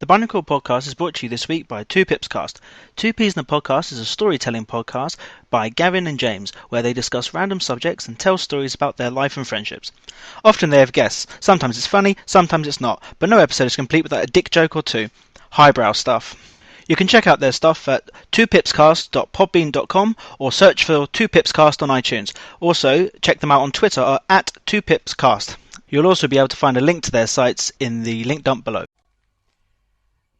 The Binarycore Podcast is brought to you this week by Two Pips Cast. Two Peas in a Podcast is a storytelling podcast by Gavin and James, where they discuss random subjects and tell stories about their life and friendships. Often they have guests. Sometimes it's funny, sometimes it's not, but no episode is complete without a dick joke or two. Highbrow stuff. You can check out their stuff at twopipscast.podbean.com or search for Two Pips Cast on iTunes. Also, check them out on Twitter at Two Pips Cast. You'll also be able to find a link to their sites in the link dump below.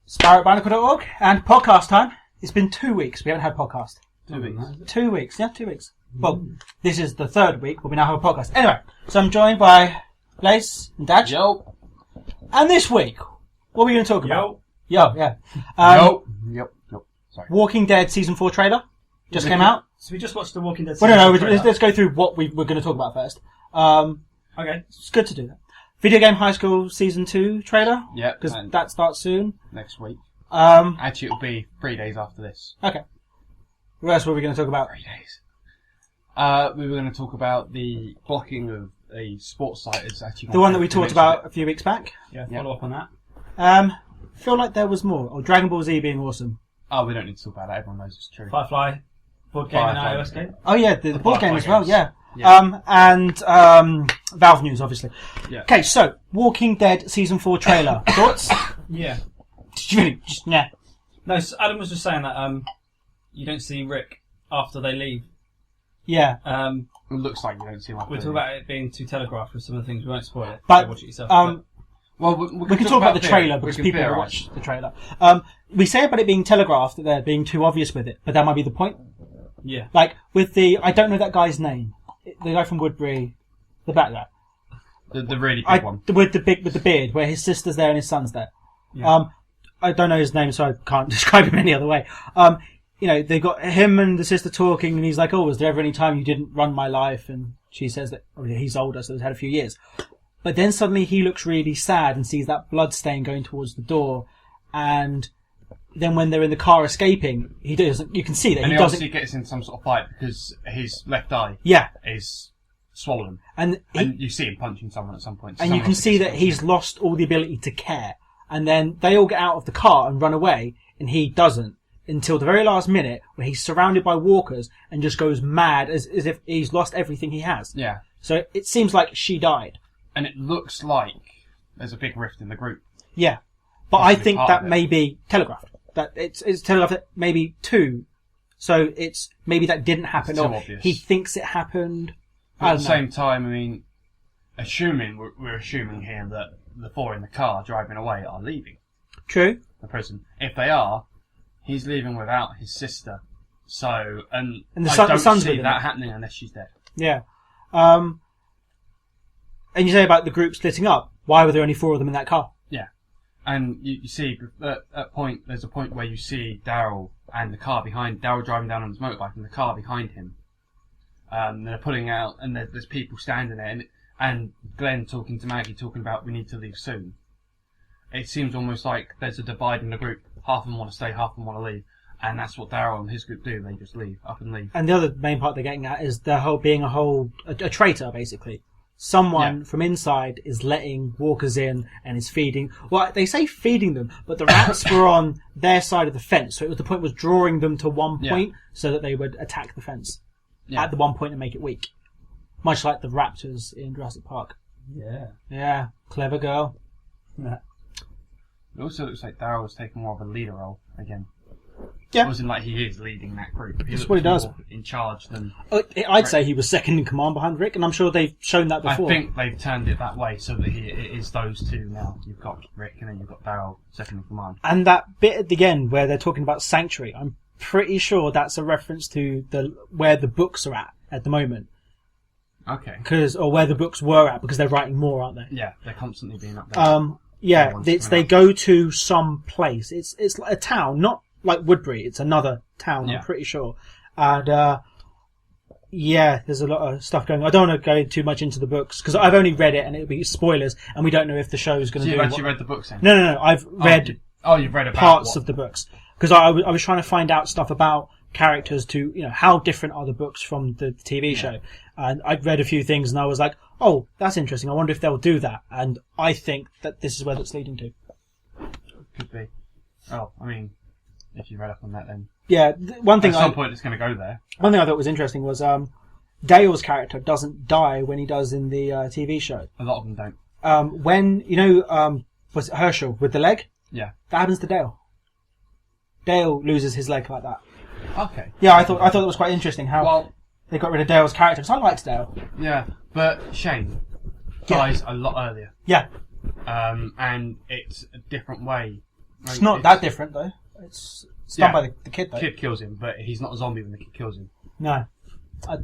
Spyro at Binarycore.org and podcast time. It's been 2 weeks. We haven't had a podcast. 2 weeks. 2 weeks, yeah, 2 weeks. Well, this is the third week, but we now have a podcast. Anyway, so I'm joined by Blaze and Dadge. Yo. And this week, what are we going to talk about? Yo, yeah. Yep. Sorry. Walking Dead Season 4 trailer just came out. So we just watched the Walking Dead Well, season no, trailer. let's go through what we're going to talk about first. Okay. It's good to do that. Video Game High School Season 2 trailer. Yep. Because and that starts soon. next week. Actually, It'll be 3 days after this. Okay. What else were we going to talk about? 3 days. We were going to talk about the blocking of a sports site. It's actually The one that we talked about a few weeks back. Yeah, Yep. follow up on that. Feel like there was more. Oh, Dragon Ball Z being awesome. Oh, we don't need to talk about that. Everyone knows it's true. Firefly, board game and Firefly. iOS game. Oh yeah, the board game as well, games. yeah. Yeah. And Valve News, obviously. Yeah. Okay, so Walking Dead Season 4 trailer. Thoughts? Yeah. Did you really just, yeah. No, so Adam was just saying that you don't see Rick after they leave. Yeah. It looks like you don't see him. We're talking about it being too telegraphed with some of the things. We won't spoil it. But, Go watch it yourself. Well, we can talk about the trailer because people will watch the trailer. We say about it being telegraphed that they're being too obvious with it, but that might be the point. Yeah. Like, with the, I don't know that guy's name. The guy from Woodbury, the black guy. The really big one. With the beard, where his sister's there and his son's there. Yeah. I don't know his name, so I can't describe him any other way. You know, they got him and the sister talking, and he's like, "Oh, was there ever any time you didn't run my life?" And she says that he's older, so he's had a few years. But then suddenly he looks really sad and sees that blood stain going towards the door, and then when they're in the car escaping, he doesn't. You can see that And he he doesn't. obviously gets in some sort of fight because his left eye Yeah, is swollen, and you see him punching someone at some point. and you can see that he's lost all the ability to care. And then they all get out of the car and run away, and he doesn't until the very last minute, where he's surrounded by walkers and just goes mad as if he's lost everything he has. Yeah. So it seems like she died. And it looks like there's a big rift in the group. Yeah, but I Possibly think part that of it. may be telegraphed. That it's telegraphed that maybe two. So it's maybe that didn't happen, It's too or obvious. he thinks it happened. But I at don't the know. same time, I mean, we're assuming here that the four in the car driving away are leaving True. the prison. If they are, he's leaving without his sister. So, and And the I son- the don't son's see with him. that happening unless she's dead. Yeah. And you say about the group splitting up. Why were there only four of them in that car? Yeah. And you see, there's a point where you see Daryl and the car behind, Daryl driving down on his motorbike and the car behind him. They're pulling out, and there's people standing there, and Glenn talking to Maggie, talking about we need to leave soon. It seems almost like there's a divide in the group. Half of them want to stay, half of them want to leave. And that's what Daryl and his group do. They just leave, up and leave. And the other main part they're getting at is the whole being a traitor, basically. Someone from inside is letting walkers in and is feeding. Well, they say feeding them, but the rats were on their side of the fence, so the point was drawing them to one point so that they would attack the fence at the one point and make it weak. Much like the raptors in Jurassic Park. Yeah. Yeah, clever girl. Yeah. It also looks like Daryl was taking more of a leader role again. Yeah. It wasn't like he is leading that group. That's looks what he does. more in charge than... I'd say he was second in command behind Rick, and I'm sure they've shown that before. I think they've turned it that way so that it is those two now. You've got Rick and then you've got Daryl second in command. And that bit at the end where they're talking about Sanctuary, I'm pretty sure that's a reference to where the books are at the moment. Okay. Or where the books were at, because they're writing more, aren't they? Yeah, they're constantly being updated. Yeah, Everyone's they coming go to some place. It's like a town, not like Woodbury. It's another town, Yeah. I'm pretty sure. And there's a lot of stuff going on. I don't want to go too much into the books, because I've only read it and it'll be spoilers, and we don't know if the show is going So to you've do actually read the books then? No, I've read you've read about parts of the books. Because I was trying to find out stuff about characters to, how different are the books from the TV show. And I'd read a few things and I was like, oh, that's interesting. I wonder if they'll do that. And I think that this is where that's leading to. Could be. Oh, I mean, if you read up on that, then Yeah, one thing at some point it's going to go there. One thing I thought was interesting was Dale's character doesn't die when he does in the TV show. A lot of them don't. When was it Herschel with the leg? Yeah. That happens to Dale. Dale loses his leg like that. Okay. Yeah, I thought it was quite interesting how they got rid of Dale's character. Because I liked Dale. Yeah, but Shane dies a lot earlier. Yeah. And it's a different way. It's not that different though. It's done by the kid though. The kid kills him, but he's not a zombie when the kid kills him. No. I'm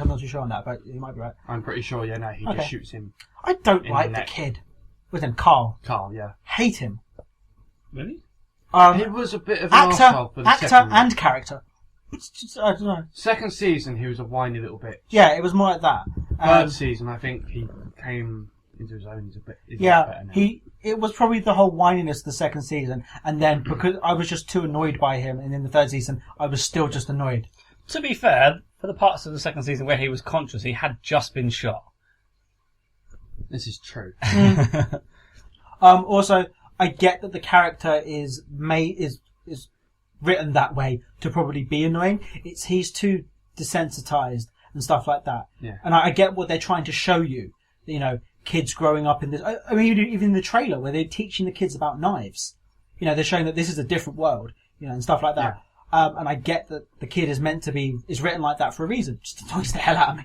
not too sure on that, but you might be right. I'm pretty sure, he just shoots him. I don't in like the the neck. kid. With him, Carl. Carl, yeah. Hate him. Really? He was a bit of an arsehole for the actor second. and character. It's just, I don't know. Second season, he was a whiny little bitch. Yeah, it was more like that. Third season, I think he came into his own. He's Yeah, better now. it was probably the whole whininess of the second season, and then because I was just too annoyed by him, and in the third season I was still just annoyed. To be fair, for the parts of the second season where he was conscious, he had just been shot. This is true. Also, I get that the character is written that way to probably be annoying. He's too desensitized and stuff like that. Yeah. And I get what they're trying to show you. You know, kids growing up in this. I mean, even in the trailer where they're teaching the kids about knives. You know, they're showing that this is a different world. You know, and stuff like that. Yeah. And I get that the kid is written like that for a reason. Just annoys the hell out of me.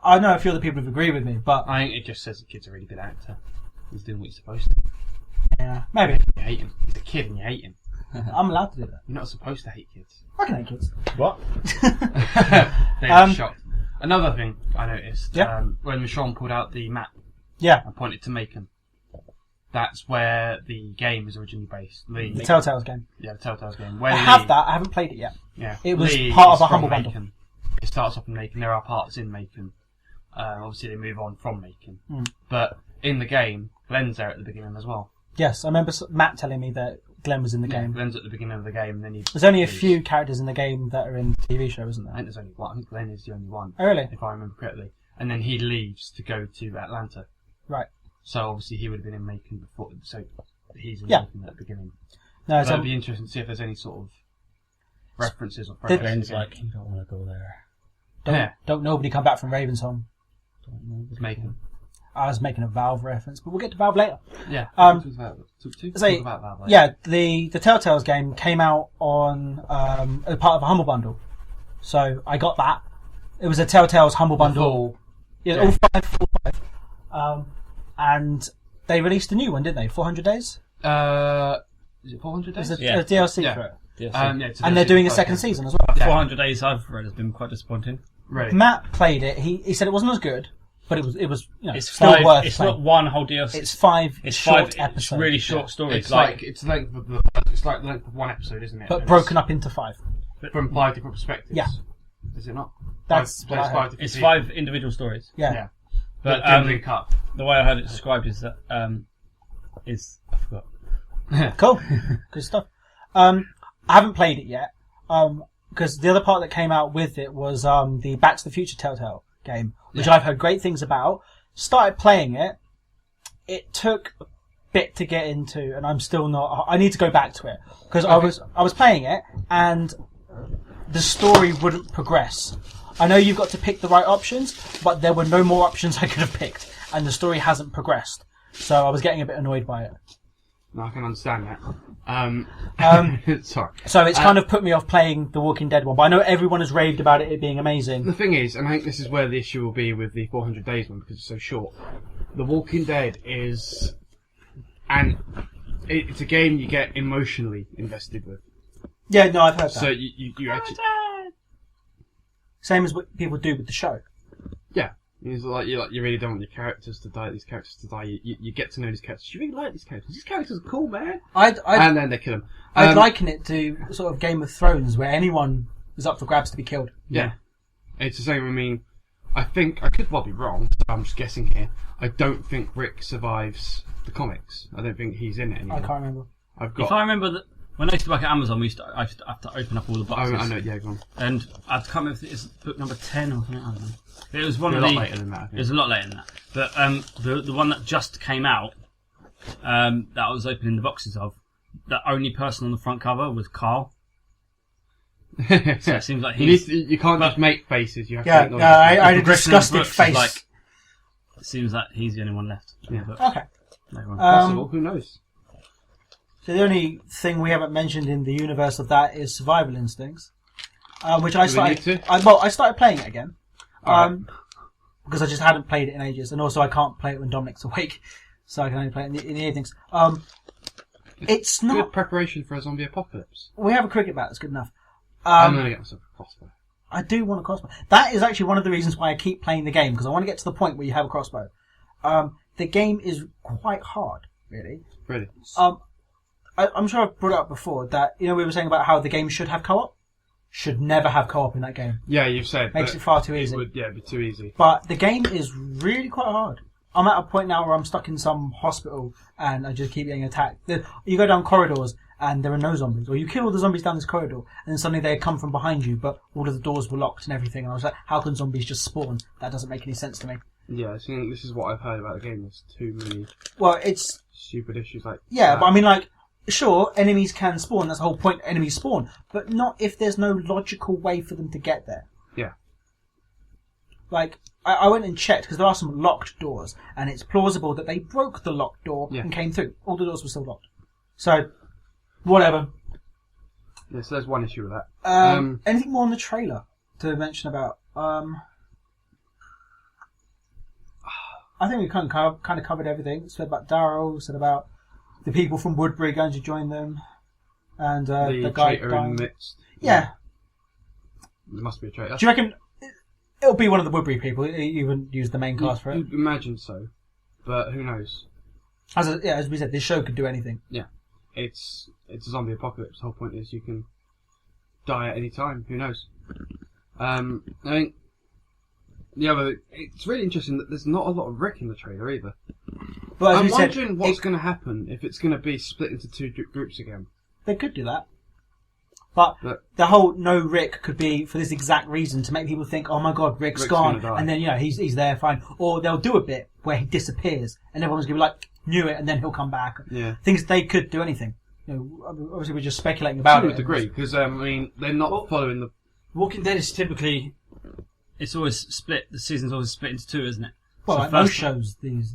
I know a few other people have agreed with me, but I think it just says the kid's a really good actor. He's doing what he's supposed to. Yeah, maybe. You hate him. He's a kid and you hate him. I'm allowed to do that. You're not supposed to hate kids. I can hate kids. What? They're shocked. Another thing I noticed, Yeah. when Michonne pulled out the map Yeah, and pointed to Macon, that's where the game is originally based. the Telltale's game. Yeah, the Telltale's game. Where I have that. I haven't played it yet. Yeah. It was Lee part of is a from Humble Bundle. Macon. It starts off in Macon. There are parts in Macon. Obviously, they move on from Macon. But in the game, Glenn's there at the beginning as well. Yes, I remember Matt telling me that Glenn was in the game. Glenn's at the beginning of the game, and then There's only a few characters in the game that are in the TV show, isn't I there? think there's only one. I think Glenn is the only one. Oh, really? If I remember correctly. And then he leaves to go to Atlanta. Right. So obviously he would have been in Macon before. So he's in Yeah. Macon at the beginning. No, So it'd be interesting to see if there's any sort of references or Did- Glenn's like, you don't want to go there. don't nobody come back from Ravensholm. It's Macon. I was making a Valve reference, but we'll get to Valve later. Yeah. Um, Talk say- about that later. Yeah, the Telltale's game came out on as part of a Humble Bundle, so I got that. It was a Telltale's Humble Bundle. Yeah, all five. And they released a new one, didn't they? 400 Days. Is it 400 days? There's Yeah. a DLC Yeah. for it, Yeah, it's and they're doing a second season as well. Yeah. 400 Days I've read has been quite disappointing. Really? Matt played it. He said it wasn't as good, but it was It's still five. worth It's playing. not one whole DLC. It's five It's short five episodes, really short stories. It's like it's the length of one episode, isn't it? but And broken up into five. it's from 5 different perspectives. Yeah. Is it not? That's what I heard. different It's people. 5 individual stories. Yeah. Yeah. But But link up. the way I heard it described is that I forgot. Cool. Good stuff. I haven't played it yet. Because the other part that came out with it was the Back to the Future Telltale game, which I've heard great things about. Started playing it. It took a bit to get into, and I'm still not. I need to go back to it because I was playing it, and the story wouldn't progress. I know you've got to pick the right options, but there were no more options I could have picked, and the story hasn't progressed. So I was getting a bit annoyed by it. No, I can understand that. Sorry. So it's kind of put me off playing the Walking Dead one, but I know everyone has raved about it being amazing. The thing is, and I think this is where the issue will be with the 400 Days one because it's so short. The Walking Dead is, and it's a game you get emotionally invested with. Yeah, no, I've heard that. So you actually, Same as what people do with the show. yeah. It's like you really don't want your characters to die. These characters to die. You get to know these characters. You really like these characters. These characters are cool, man. And then they kill them. I'd liken it to sort of Game of Thrones, where anyone is up for grabs to be killed. Yeah. It's the same. I mean, I think I could well be wrong. So I'm just guessing here. I don't think Rick survives the comics. I don't think he's in it anymore. I can't remember. I've If I remember that when I used to work at Amazon, I used to have to open up all the boxes. I know. Yeah, go on. And I can't remember if it's book number 10 or something. I don't know. It was one A of lot the. later than that. I It think. was a lot later than that. But the one that just came out, that I was opening the boxes of, the only person on the front cover was Carl. So it seems like you can't just make faces. You have Yeah, to make noises. I had a progression of disgusted books is face. like- it seems like he's the only one left. Yeah. But Okay. no one. Possible. Who knows? So the only thing we haven't mentioned in the universe of that is Survival Instincts, which I Do we need started. to? I started playing it again, Alright. because I just hadn't played it in ages, and also I can't play it when Dominic's awake, so I can only play it in the evenings. It's Good not. preparation for a zombie apocalypse. We have a cricket bat. That's good enough. I'm gonna get myself a crossbow. I do want a crossbow. That is actually one of the reasons why I keep playing the game, because I want to get to the point where you have a crossbow. The game is quite hard, really. Really? I'm sure I've brought it up before that, we were saying about how the game should have co-op. Should never have co-op in that game. Yeah, you've said. Makes that it far too easy. It would, be too easy. But the game is really quite hard. I'm at a point now where I'm stuck in some hospital and I just keep getting attacked. You go down corridors and there are no zombies. Or you kill all the zombies down this corridor and then suddenly they come from behind you, but all of the doors were locked and everything. And I was like, how can zombies just spawn? That doesn't make any sense to me. Yeah, I think this is what I've heard about the game. There's too many Well, it's... stupid issues like Yeah, that. but I mean, like, sure, enemies can spawn. That's the whole point. Enemies spawn. But not if there's no logical way for them to get there. Yeah. Like, I went and checked because there are some locked doors, and it's plausible that they broke the locked door Yeah. and came through. All the doors were still locked. So, whatever. Yeah, so there's one issue with that. Anything more on the trailer to mention about? I think we kind of covered everything. Said about Darryl, said about the people from Woodbury going to join them, and the guy traitor dying. in the midst. Yeah. There must be a traitor. Do you reckon it'll be one of the Woodbury people? You wouldn't use the main cast for it. You'd imagine so, but who knows? As we said, this show could do anything. Yeah, it's a zombie apocalypse. The whole point is you can die at any time. Who knows? I think it's really interesting that there's not a lot of Rick in the trailer either. But as I'm we said, wondering what's going to happen if it's going to be split into two groups again. they could do that. But the whole no Rick could be for this exact reason, to make people think, oh my god, Rick's gone. gonna die. And then, he's there, fine. Or they'll do a bit where he disappears and everyone's going to be like, knew it, and then he'll come back. Yeah. Things they could do anything. Obviously we're just speculating about To it. a degree, because they're not following the... Walking Dead is typically, it's always split. The season's always split into two, isn't it? Well, So like most shows these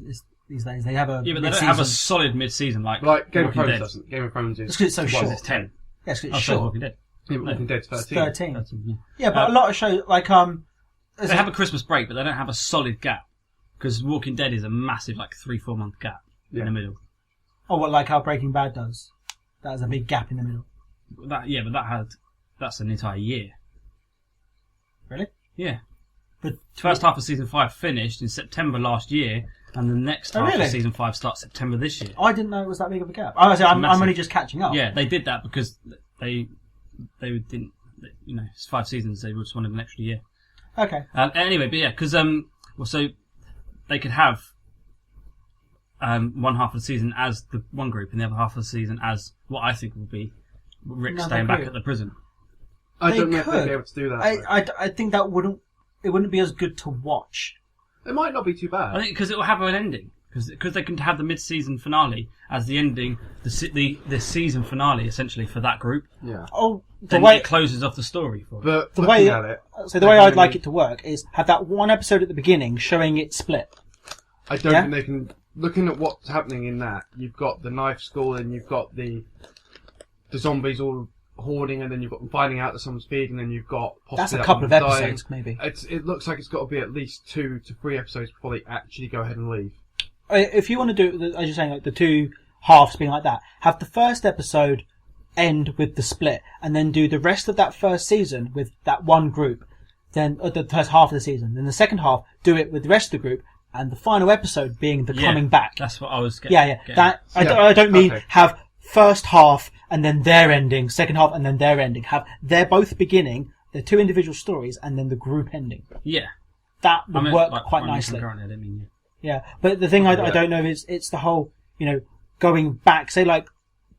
days, they have a Yeah, but they don't mid-season. have a solid mid-season like Game of Walking Thrones Dead. doesn't. Game of Thrones is... It's 'cause it's so what short. is It's 10. Yes, it's Oh, so short. Walking Dead. Yeah, but Walking Dead's 13. 13. 13, yeah. Yeah, but a lot of shows, like, They have a Christmas break, but they don't have a solid gap. Because Walking Dead is a massive, 3-4 month gap in the middle. like how Breaking Bad does. That has a big gap in the middle. That's an entire year. Really? Yeah. But First half of season 5 finished in September last year, and the next half really? of season 5 starts September this year. I didn't know it was that big of a gap. I'm Massive. only just catching up. Yeah, they did that because they didn't, it's 5 seasons, they just wanted an extra year. Okay. Anyway, but yeah, because so they could have one half of the season as the one group, and the other half of the season as what I think will be Rick Another staying back group. at the prison. I They don't know if they'd could. be able to do that. I think that wouldn't be as good to watch. It might not be too bad. I think because it will have an ending. Because they can have the mid-season finale as the ending, the season finale essentially for that group. Yeah. Oh, Then it closes off the story for it. But the looking way at it, the way I'd like it to work is have that one episode at the beginning showing it split. I don't Yeah? think they can... Looking at what's happening in that, you've got the knife school and you've got the zombies all hoarding, and then you've got them finding out that someone's feeding, and you've got possibly That's a that couple of one dying. episodes, maybe. It looks like it's got to be at least 2 to 3 episodes before they actually go ahead and leave. If you want to do, as you're saying, like the two halves being like that, have the first episode end with the split, and then do the rest of that first season with that one group. Then the first half of the season. Then the second half, do it with the rest of the group, and the final episode being the coming back. That's what I was getting. Yeah. getting. I don't mean Okay. have first half and then their ending, second half and then their ending. Have they're both beginning, they're two individual stories, and then the group ending. Yeah. That I would meant, work like, quite running nicely. concurrently, I didn't mean Yeah, but the thing I Yeah. don't know is it's the whole, going back. Say like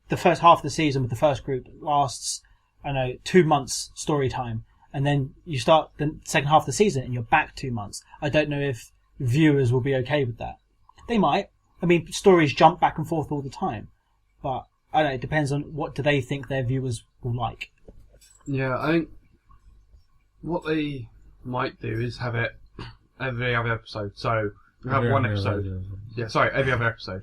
the first half of the season with the first group lasts, 2 months story time, and then you start the second half of the season and you're back 2 months. I don't know if viewers will be okay with that. They might. I mean, stories jump back and forth all the time, but I don't know, it depends on what do they think their viewers will like. Yeah, I think what they might do is have it every other episode. So you have one episode. Yeah, sorry, every other episode.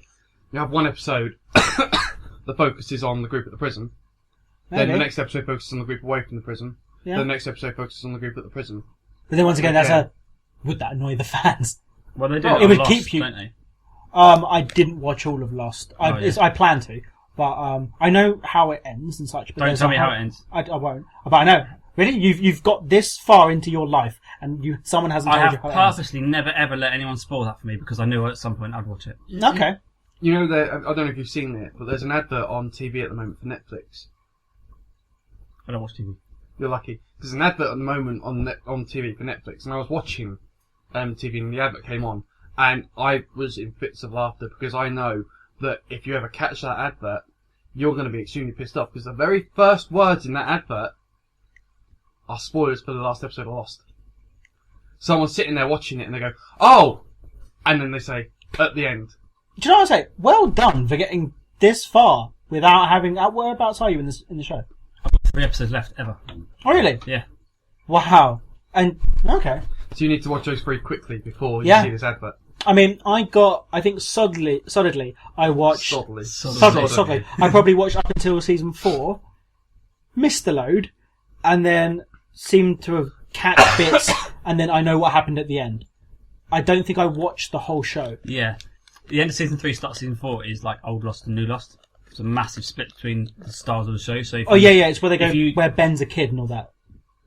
You have one episode that focuses on the group at the prison. Maybe. Then the next episode focuses on the group away from the prison. Yeah. Then the next episode focuses on the group at the prison. But then once again, would that annoy the fans? Well, they do. It would Lost, keep you. don't they? I didn't watch all of Lost. yeah. I plan to, but I know how it ends and such. But Don't tell me how it ends. I won't. But I know. Really, you've got this far into your life, and someone hasn't I told you have how it ends. purposely never ever let anyone spoil that for me because I knew at some point I'd watch it. Okay. You know, I don't know if you've seen it, but there's an advert on TV at the moment for Netflix. I don't watch TV. You're lucky. There's an advert at the moment on TV for Netflix, and I was watching TV, and the advert came on, and I was in fits of laughter because I know that if you ever catch that advert, you're going to be extremely pissed off because the very first words in that advert are spoilers for the last episode of Lost. Someone's sitting there watching it, and they go, "Oh!" and then they say, at the end. Do you know what I say? Well done for getting this far without having. Whereabouts are you in the show? 3 episodes left ever. Oh, really? Yeah. Wow. And okay. So you need to watch those very quickly before you Yeah. see this advert. I mean, I think solidly, I watched... Soddily. Solidly. I probably watched up until season 4, missed the load, and then seemed to have catch bits, and then I know what happened at the end. I don't think I watched the whole show. Yeah. The end of season 3 starts season 4 is like old Lost and new Lost. It's a massive split between the stars of the show. So Yeah, it's where they go, where Ben's a kid and all that.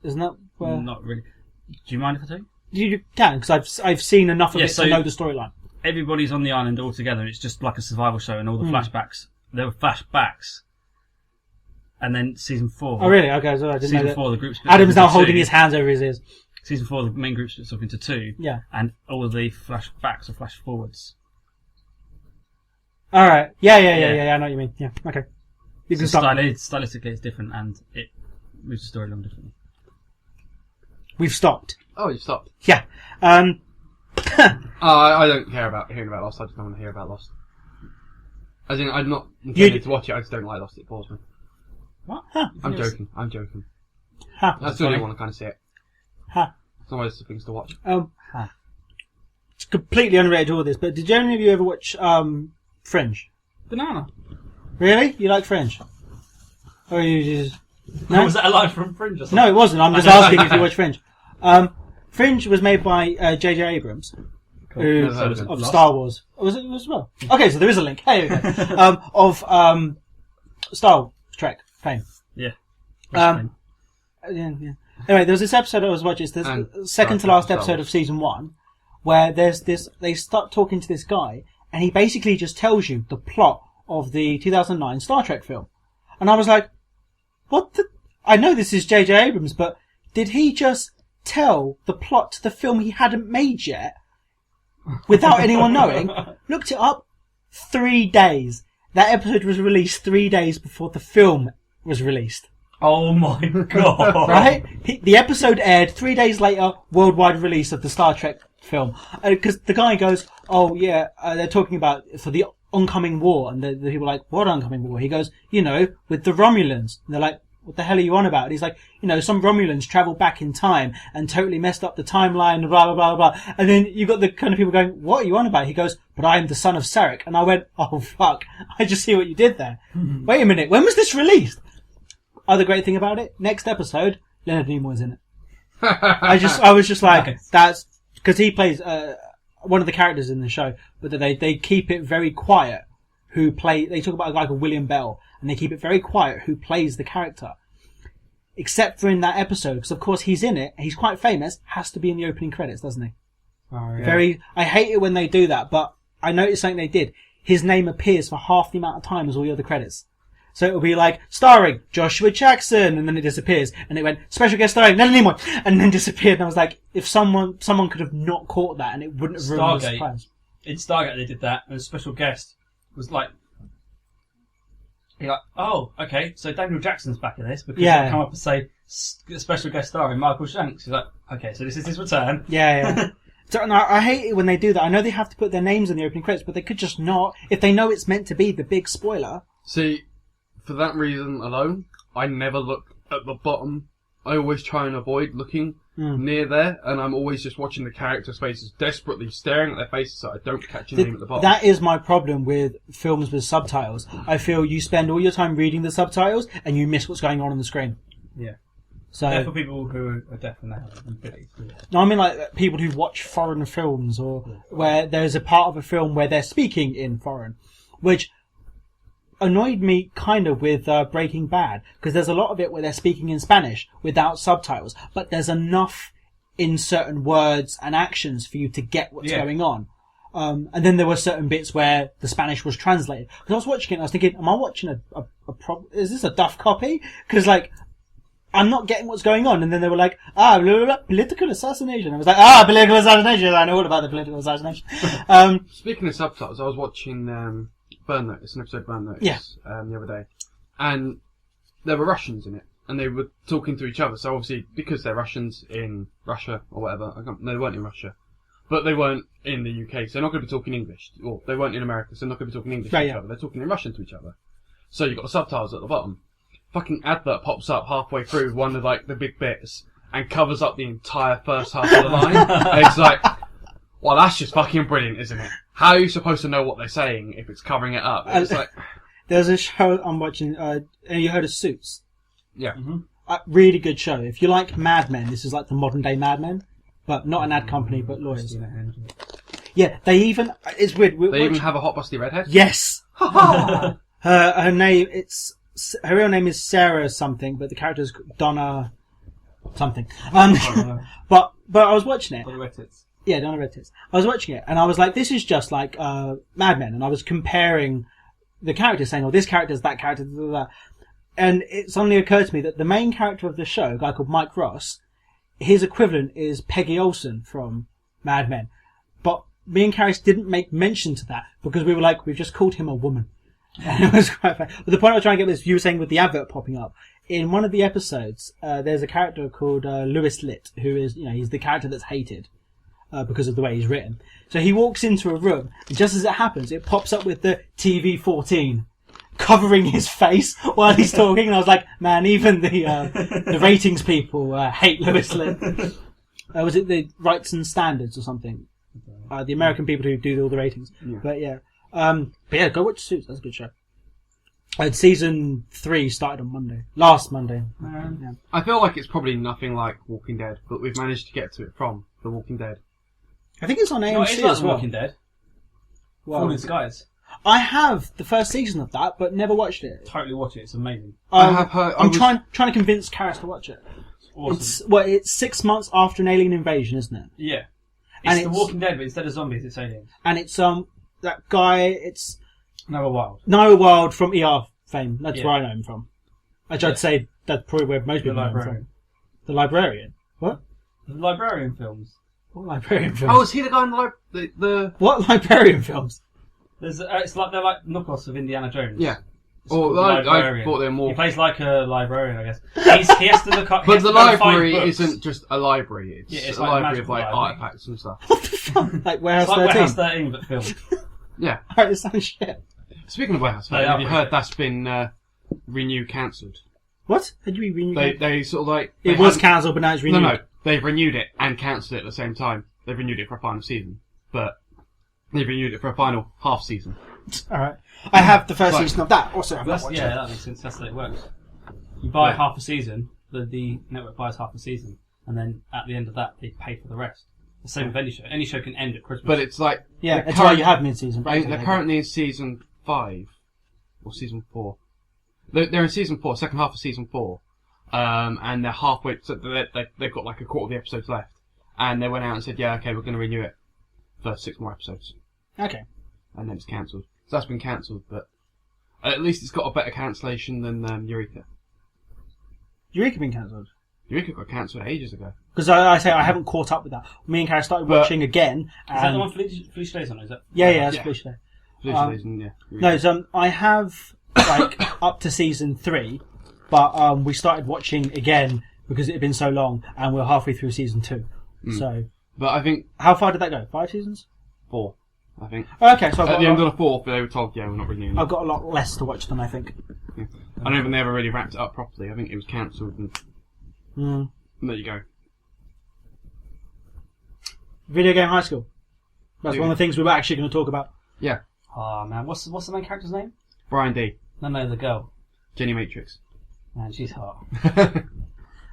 Isn't that where... Not really. Do you mind if I tell you? You can, because I've seen enough of it so to know the storyline. Everybody's on the island all together. It's just like a survival show, and all the flashbacks. There were flashbacks, and then season 4. Oh, really? Okay, so I didn't know Season that. 4, the group splits Adam's up now into holding 2. his hands over his ears. Season 4, the main group splits up into 2. Yeah. And all of the flashbacks are flash forwards. All right. Yeah. I know what you mean. Yeah. Okay. You can So stop. stylistically, it's different, and it moves the story along differently. We've stopped. Oh, you stopped. Yeah. I don't care about hearing about Lost. I just don't want to hear about Lost. As in, I'm not intending to watch it. I just don't like Lost. It bores me. What? Huh. I'm joking. Huh. I still don't want to kind of see it. Huh. It's always the things to watch. It's completely unrelated to all this, but did any of you ever watch Fringe? Banana. Really? You like Fringe? Or you just... No? Was that a line from Fringe or something? No, it wasn't. I'm just asking if you watch Fringe. Fringe was made by J.J. Abrams, who Never heard of it. of Star Wars. Was it as well? Okay, so there is a link. Hey, of Star Trek fame. Yeah. Yeah. Anyway, there was this episode I was watching. It's the second to last episode of season 1, where there's this. They start talking to this guy, and he basically just tells you the plot of the 2009 Star Trek film. And I was like, "What the? I know this is J.J. Abrams, but did he just tell the plot to the film he hadn't made yet without anyone knowing?" Looked it up. 3 days. That episode was released 3 days before the film was released. Oh my god! Right? The episode aired 3 days later, worldwide release of the Star Trek film. Because the guy goes, "Oh yeah, they're talking about for the oncoming war," and the people are like, "What oncoming war?" He goes, "With the Romulans." And they're like, "What the hell are you on about?" And he's like, "Some Romulans travelled back in time and totally messed up the timeline, blah, blah, blah, blah." And then you got the kind of people going, "What are you on about?" He goes, "But I am the son of Sarek." And I went, "Oh fuck, I just see what you did there." Wait a minute, when was this released? Other great thing about it, next episode, Leonard Nimoy's in it. I was just like, Okay. That's, because he plays, one of the characters in the show, but they keep it very quiet they talk about a guy called William Bell, and they keep it very quiet who plays the character. Except for in that episode, because of course he's in it, he's quite famous, has to be in the opening credits, doesn't he? Oh, yeah. I hate it when they do that, but I noticed something they did. His name appears for half the amount of time as all the other credits. So it'll be like, starring Joshua Jackson, and then it disappears. And it went, special guest starring Leonard Nimoy, and then disappeared. And I was like, if someone could have not caught that, and it wouldn't have ruined the Stargate. surprise. In Stargate they did that, and a special guest was like, you're like, "Oh, okay, so Daniel Jackson's back in this," because Yeah. he'll come up and say, "Special guest starring Michael Shanks." He's like, "Okay, so this is his return." Yeah. So, and I hate it when they do that. I know they have to put their names in the opening credits, but they could just not. If they know it's meant to be the big spoiler. See, for that reason alone, I never look at the bottom. I always try and avoid looking near there, and I'm always just watching the characters' faces, desperately staring at their faces so I don't catch a name at the bottom. That is my problem with films with subtitles. I feel you spend all your time reading the subtitles and you miss what's going on the screen. Yeah. So, They're for people who are deaf and they have abilities. no, I mean like people who watch foreign films or where there's a part of a film where they're speaking in foreign, which annoyed me kind of with Breaking Bad, because there's a lot of it where they're speaking in Spanish without subtitles, but there's enough in certain words and actions for you to get what's going on. And then there were certain bits where the Spanish was translated. Because I was watching it and I was thinking, am I watching is this a duff copy? Because like, I'm not getting what's going on. And then they were like, blah, blah, blah, political assassination. I was like, political assassination. I know all about the political assassination. Speaking of subtitles, I was watching Burn Notice, an episode of Burn Notice the other day. And there were Russians in it. And they were talking to each other. So obviously, because they're Russians in Russia or whatever, no, they weren't in Russia. But they weren't in the UK, so they're not going to be talking English. Or they weren't in America, so they're not going to be talking English to each other. They're talking in Russian to each other. So you've got the subtitles at the bottom. Fucking advert pops up halfway through one of like the big bits and covers up the entire first half of the line. And it's like, well, that's just fucking brilliant, isn't it? How are you supposed to know what they're saying if it's covering it up? It's like... There's a show I'm watching, you heard of Suits? Yeah. Mm-hmm. Really good show. If you like Mad Men, this is like the modern day Mad Men. But not an ad company, but lawyers. Yeah, they even... It's weird. They even have a hot busty redhead? Yes! her name, her real name is Sarah something, but the character's Donna something. But I was watching it. Donna Red Tits. Yeah, Donna Red Tits. I was watching it, and I was like, this is just like Mad Men, and I was comparing the characters, saying, oh, this character's that character, blah, blah, blah. And it suddenly occurred to me that the main character of the show, a guy called Mike Ross, his equivalent is Peggy Olsen from Mad Men. But me and Karis didn't make mention to that because we were like, we've just called him a woman. And it was quite funny. But the point I was trying to get was, you were saying with the advert popping up. In one of the episodes, there's a character called Louis Litt, who is, he's the character that's hated because of the way he's written. So he walks into a room, and just as it happens, it pops up with the TV-14 covering his face while he's talking, and I was like, man, even the ratings people hate Louis Litt. Was it the Rights and Standards or something? The American people who do all the ratings. Yeah. But yeah, go watch Suits. That's a good show. Season 3 started on last Monday. Yeah. I feel like it's probably nothing like Walking Dead, but we've managed to get to it from The Walking Dead. I think it's on AMC it's like as well. Walking Dead. Falling Skies. I have the first season of that, but never watched it. Totally watch it. It's amazing. I have heard. I'm trying to convince Karis to watch it. Awesome. It's 6 months after an alien invasion, isn't it? Yeah. And It's The Walking Dead, but instead of zombies, it's aliens. And it's that guy. It's Noah Wild from ER fame. That's where I know him from. I'd say that's probably where most people know him from. The Librarian. What? The Librarian films. What Librarian films? Oh, is he the guy in the What Librarian films? There's it's like they're like knockoffs of Indiana Jones. Yeah. It's Oh, I thought they were more. He plays like a librarian, I guess. He has to look up. But the library isn't just a library. It's a like library of library. artifacts and stuff. What the fuck? Like Warehouse It's like 13? Warehouse 13, but filmed. Yeah. Alright, this sounds shit. Speaking of Warehouse 13, have you heard that's been cancelled? What? Had you renewed? They sort of like... It was cancelled, but now it's renewed. No, they've renewed it and cancelled it at the same time. They've renewed it for a final season, but they've renewed it for a final half season. Alright. I have the first season of that. Also, I've not watched it. That makes sense. That's how it works. You buy half a season, the network buys half a season, and then at the end of that, they pay for the rest. The same with any show. Any show can end at Christmas. But it's like... Yeah, that's why you have mid-season breaks. They're currently in season 5, or season 4. They're in season 4, second half of season 4. And they're halfway... So they've got like a quarter of the episodes left. And they went out and said, yeah, okay, we're going to renew it for 6 more episodes. Okay. And then it's cancelled. So that's been cancelled, but at least it's got a better cancellation than Eureka. Eureka been cancelled? Eureka got cancelled ages ago. Because I say I haven't caught up with that. Me and Karen started watching again. Is that the one Felicia Day's on? Is that? Yeah, that's Felicia Day. Felicia Day's on, yeah. No, so I have like up to season 3, but we started watching again because it had been so long, and we're halfway through season 2. So, but I think how far did that go? 5 seasons? 4, I think. Okay, so at the end of the 4th, they were told, yeah, we're not renewing. I've got a lot less to watch than I think. Yeah. I don't think they ever really wrapped it up properly. I think it was cancelled and there you go. Video Game High School. That's one of the things we were actually going to talk about. Yeah. Oh man, what's the main character's name? Brian D. No, the girl. Jenny Matrix. Man, she's hot.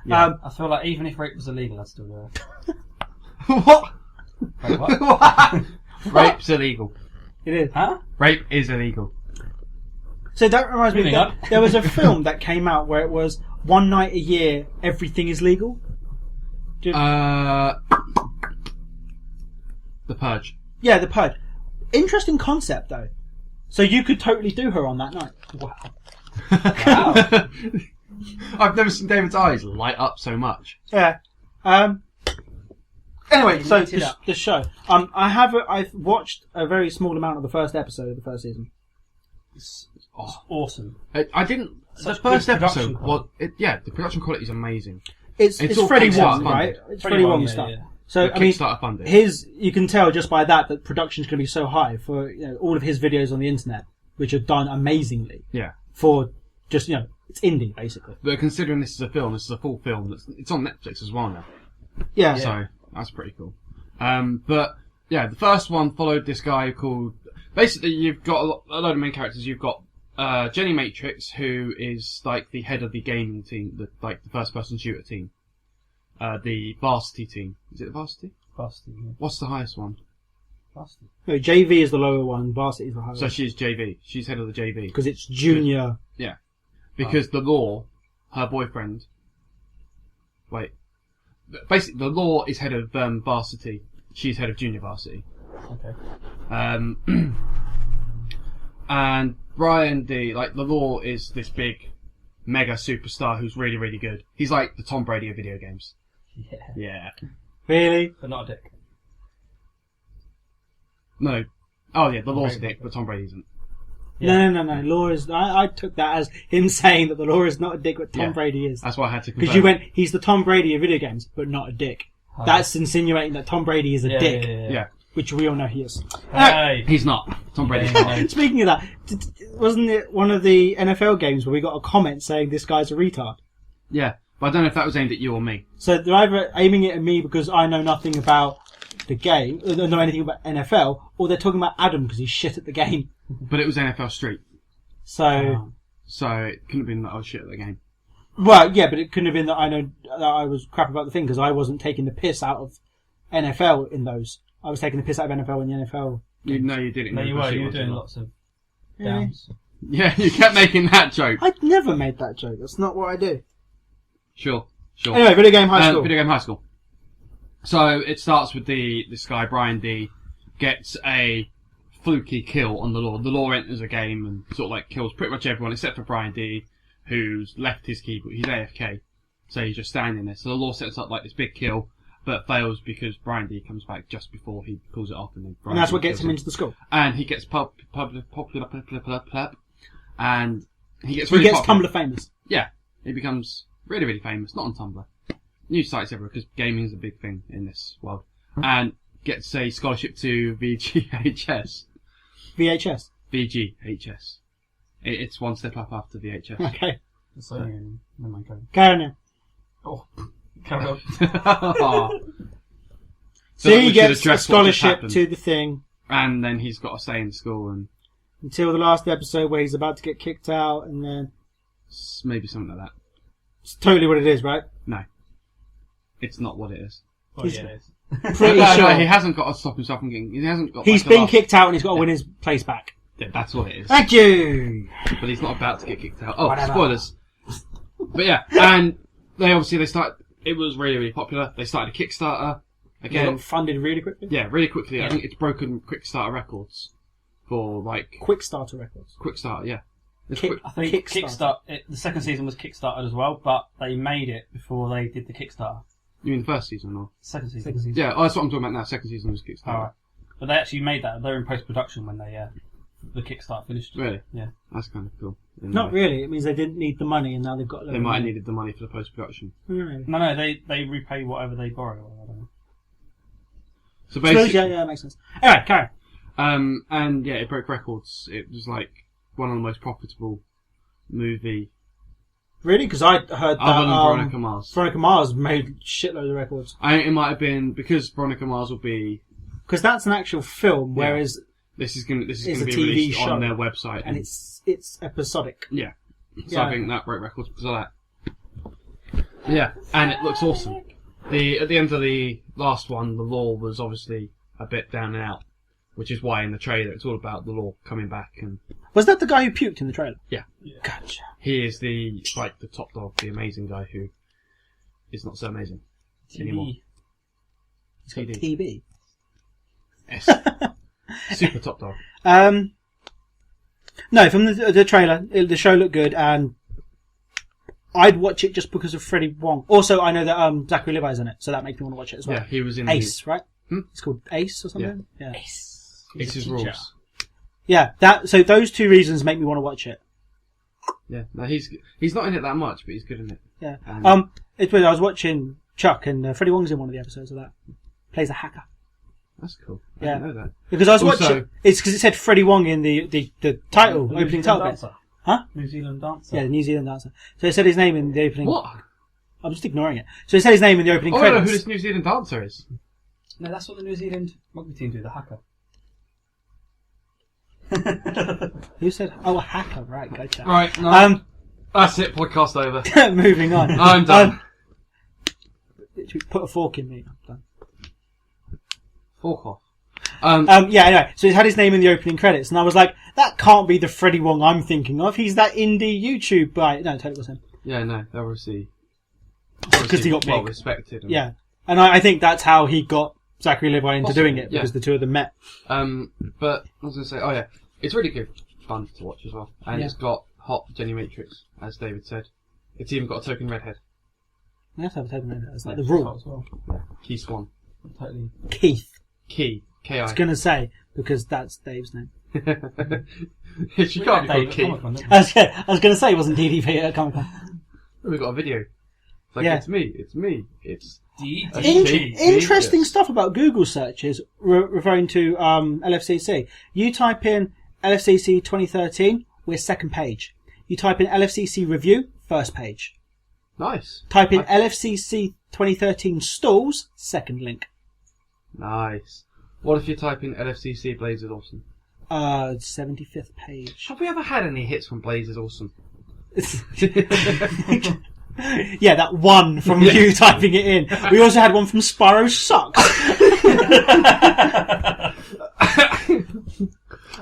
Yeah. I feel like even if rape was illegal, I'd still do it. What? Wait, what? What? Rape's illegal. It is. Huh? Rape is illegal. So that reminds me, Moving on. there was a film that came out where it was one night a year, everything is legal. The Purge. Yeah, The Purge. Interesting concept, though. So you could totally do her on that night. Wow. I've never seen David's eyes light up so much. Yeah. Anyway, so Light it up. the show. I've watched a very small amount of the first episode of the first season. It's awesome. I didn't. Such The first good production episode, quality. the production quality is amazing. It's It's all Freddie Kickstarter Wong, funded. right? It's Freddie Wong stuff. Yeah. So The I mean, Kickstarter funded. you can tell just by that production's going to be so high for all of his videos on the internet, which are done amazingly. Yeah. For just it's indie basically. But considering this is a film, this is a full film. It's on Netflix as well now. Yeah. So that's pretty cool. But yeah, the first one followed this guy called. Basically, you've got a load of main characters. You've got Jenny Matrix, who is like the head of the gaming team, the first-person shooter team. The varsity team. Is it the varsity? Varsity, yeah. What's the highest one? Varsity. No, JV is the lower one. Varsity is the higher. So she's JV. She's head of the JV. because it's junior. Yeah. Because the law, her boyfriend. Wait. Basically, the law is head of varsity. She's head of junior varsity. Okay. And Brian D, the law is this big, mega superstar who's really, really good. He's like the Tom Brady of video games. Yeah. Yeah. Really? But not a dick. No. Oh yeah, the law's a dick, but Tom Brady isn't. Yeah. No. Law is. I took that as him saying that the law is not a dick, but Tom Yeah. Brady is. That's why I had to confirm. Because you went, he's the Tom Brady of video games, but not a dick. Hi. That's insinuating that Tom Brady is a dick, Yeah. which we all know he is. Hey. He's not. Tom Brady's Yeah. not. Speaking of that, wasn't it one of the NFL games where we got a comment saying this guy's a retard? Yeah. But I don't know if that was aimed at you or me. So they're either aiming it at me because I know nothing about the game, or don't know anything about NFL, or they're talking about Adam because he's shit at the game. But it was NFL Street. So, So it couldn't have been that I was shit at the game. well, yeah, but it couldn't have been that I know that I was crap about the thing because I wasn't taking the piss out of NFL in those. I was taking the piss out of NFL in the NFL. You know you did it. in No, you NFL were. Street You were once, doing didn't lots of Really? downs. Yeah, you kept making that joke. I'd never made that joke. That's not what I do. Sure. Anyway, video game high school. Video game high school. So it starts with this guy Brian D gets a fluky kill on the law. The law enters a game and sort of kills pretty much everyone except for Brian D, who's left his keyboard. He's AFK, so he's just standing there. So the law sets up this big kill, but fails because Brian D comes back just before he pulls it off, and then Brian And that's D what gets kills him into the school. And he gets popular, and he gets He really gets popular. Tumblr famous. Yeah, he becomes really, really famous. Not on Tumblr. News sites everywhere, because gaming is a big thing in this world. And gets a scholarship to VGHS. VHS. VGHS. It's one step up after VHS. Okay. So, never mind, go. Carry on now. Oh, carry on. So he gets a scholarship to the thing And then he's got to stay in school and until the last episode where he's about to get kicked out, and then maybe something like that. it's totally what it is, right? No. It's not what it is. Oh, yeah, it is. Pretty No, sure. he hasn't got to stop himself from getting... He hasn't got... He's been kicked out and he's got to win his place back. Yeah, that's what it is. Thank you! But he's not about to get kicked out. Oh, Whatever. spoilers. But yeah, and they start. It was really, really popular. They started a Kickstarter He again. got funded really quickly. Yeah, really quickly. I think it's broken Kickstarter records for Quick starter records. Kickstarter. Yeah, it's Kick- quick. I think the second season was kickstarted as well, but they made it before they did the Kickstarter. You mean the first season or? Second season. Second season. Yeah, that's what I'm talking about now. Second season was Kickstarter. Alright. But they actually made that. They're in post-production when they the Kickstarter finished. Really? Yeah. That's kind of cool. Not really. It means they didn't need the money and now they've got a load They of might have money. needed the money for the post production. Really? No, they repay whatever they borrow. Or I don't know. So Suppose, basically, yeah, that makes sense. Anyway, carry on. and yeah, it broke records. It was one of the most profitable movie Really? Because I heard that Other than Veronica Mars. Veronica Mars made shitloads of records. It might have been because Veronica Mars will be... Because that's an actual film, whereas This is going to it's be a TV released show, on their website. and it's episodic. Yeah. So Yeah. I think that broke records because of that. Yeah, and it looks awesome. At the end of the last one, the lore was obviously a bit down and out, which is why in the trailer it's all about the lore coming back. And Was that the guy who puked in the trailer? yeah, Gotcha. he is the top dog, the amazing guy who is not so amazing anymore. He's got TD. TB. Yes. Super top dog. No, from the trailer, the show looked good, and I'd watch it just because of Freddie Wong. Also, I know that Zachary Levi's in it, so that makes me want to watch it as well. Yeah, he was in Ace, right? Hmm? It's called Ace or something? Yeah. Ace's Rules. Yeah, so those two reasons make me want to watch it. Yeah, no, he's not in it that much, but he's good in it. Yeah. And- It's weird, I was watching Chuck, and Freddie Wong's in one of the episodes of that. Plays a hacker. That's cool. I Yeah. didn't know that. Because I was Also- watching... It's because it said Freddie Wong in the title, The New opening Zealand title bit. dancer. Huh? New Zealand dancer. Yeah, the New Zealand dancer. So it said his name in the opening... What? I'm just ignoring it. So it said his name in the opening I don't know who credits. this New Zealand dancer is. No, that's what the New Zealand rugby team do, the hacker. Who said... Oh, a hacker, right, gotcha. Right, no, that's it. Podcast over. Moving on. I'm done. Put a fork in me. I'm done. Fork off. Yeah, anyway, so he's had his name in the opening credits, and I was like, that can't be the Freddie Wong I'm thinking of. He's that indie YouTube guy. No, totally was him. Yeah, no, they're obviously Because he got well big. respected. And, Yeah. And I think that's how he got Zachary Levi into Possibly, doing it, because the two of them met. But I was going to say, oh yeah, it's really good fun to watch as well, and Yeah. it's got hot Jenny Matrix, as David said. It's even got a token redhead, I have to have a token in it. It's like the As rule. well. Key Swan, Totally. Keith. Key I was Ki. going to say, because that's Dave's name. She can't be called Key. I was going to say, it wasn't DDP at Comic Con. We've got a video. It's like Yeah. it's me. It's Interesting stuff about Google searches referring to LFCC. You type in LFCC 2013, we're second page. You type in LFCC review, first page. Nice. Type in LFCC 2013 stalls, second link. Nice. What if you type in LFCC Blaze is awesome? 75th page. Have we ever had any hits from Blaze is awesome? Yeah, that one from you typing it in. We also had one from Spyro Sucks.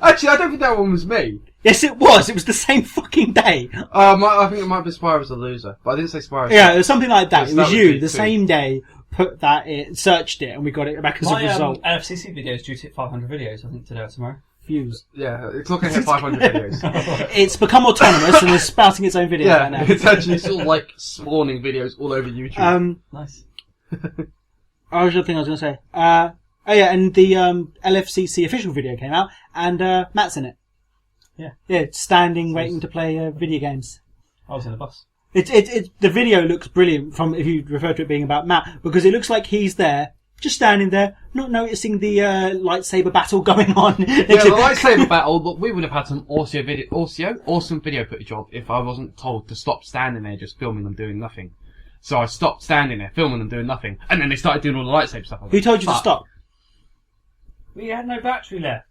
Actually, I don't think that one was me. Yes, it was. It was the same fucking day. I think it might be Spyro's a loser, but I didn't say Spyro. Yeah, it was something like that. Yes, It that was would you, be the too. same day, put that in, searched it, and we got it back as a My result. LFCC video is due to hit 500 videos, I think, today or tomorrow. Views. Yeah, it's not going to hit 500 videos. It's become autonomous and is spouting its own videos right Yeah, now. it's actually sort of like spawning videos all over YouTube. Nice. What was the thing I was going to say? Oh yeah, and the LFCC official video came out, and Matt's in it. Yeah. Yeah, standing, waiting to play video games. I was in a bus. The video looks brilliant from if you refer to it being about Matt, because it looks like he's there, just standing there, not noticing the lightsaber battle going on. Yeah, the lightsaber battle, but we would have had some awesome video footage of if I wasn't told to stop standing there just filming them doing nothing. So I stopped standing there, filming them doing nothing, and then they started doing all the lightsaber stuff. I was Who like, told you to "Fuck." stop? We had no battery left.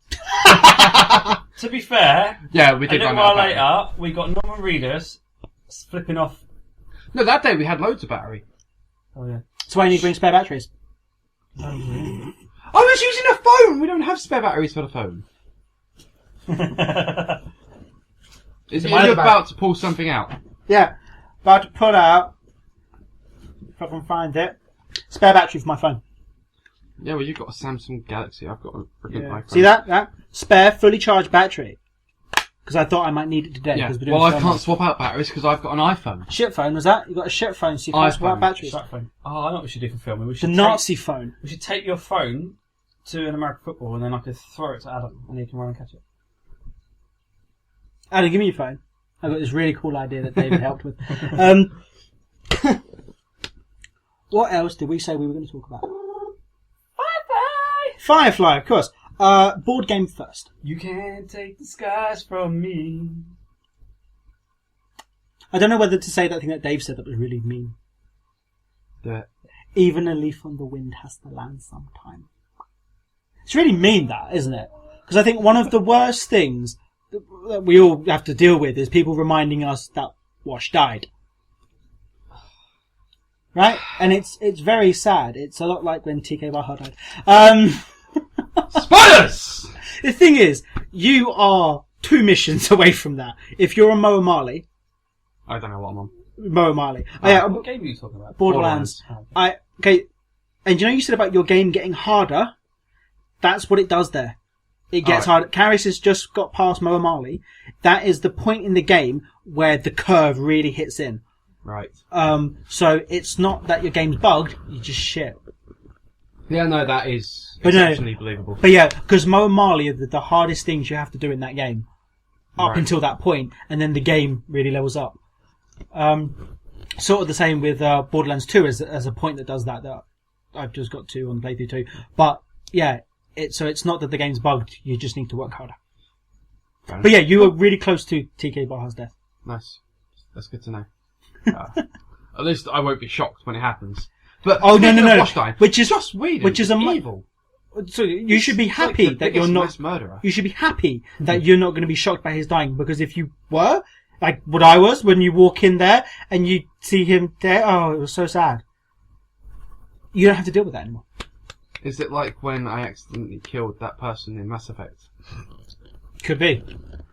To be fair, Yeah, we a did little run out while of battery. later, we got Norman Reedus flipping off. No, that day we had loads of battery. Oh, yeah. So why you need to bring spare batteries? I was using a phone! We don't have spare batteries for the phone. Is So you mine's about to pull something out? Yeah, about to pull out, if I can find it, spare battery for my phone. Yeah, well, you've got a Samsung Galaxy. I've got a freaking iPhone. See that? Spare, fully charged battery. Because I thought I might need it today. Yeah. 'cause we're doing Well, I filming. can't swap out batteries because I've got an iPhone. Shit phone, was that? You got a shit phone, so you can't swap out iPhone. batteries. Strap phone. Oh, I know what we should do for filming. We The should Nazi phone. We should tape your phone to an American football, and then I could throw it to Adam, and he can run and catch it. Adam, give me your phone. I've got this really cool idea that David helped with. What else did we say we were going to talk about? Firefly, of course. Board game first. You can't take the skies from me. I don't know whether to say that thing that Dave said that was really mean. Do it. Even a leaf on the wind has to land sometime. It's really mean, that, isn't it? Because I think one of the worst things that we all have to deal with is people reminding us that Wash died. Right? And it's very sad. It's a lot like when TK Baha died. Spoilers! The thing is, you are 2 missions away from that. If you're on Moa Marley... I don't know what I'm on. Moa Marley. What game are you talking about? Borderlands. Okay, and you said about your game getting harder? That's what it does there. It gets harder. Karis has just got past Moa Marley. That is the point in the game where the curve really hits in. Right. So it's not that your game's bugged, you just shit. Yeah, no, that is exceptionally believable. But yeah, because Moa Marley are the hardest things you have to do in that game. Up until that point, and then the game really levels up. Sort of the same with Borderlands 2 as a point that does that I've just got to on playthrough 2. But yeah, it's not that the game's bugged, you just need to work harder. But yeah, you were really close to TK Baha's death. Nice. That's good to know. At least I won't be shocked when it happens. But no. Which is just weird. Which is evil. So you should be happy that you're not mass murderer. You should be happy that you're not going to be shocked by his dying, because if you were, like what I was, when you walk in there and you see him there, oh, it was so sad. You don't have to deal with that anymore. Is it like when I accidentally killed that person in Mass Effect? Could be.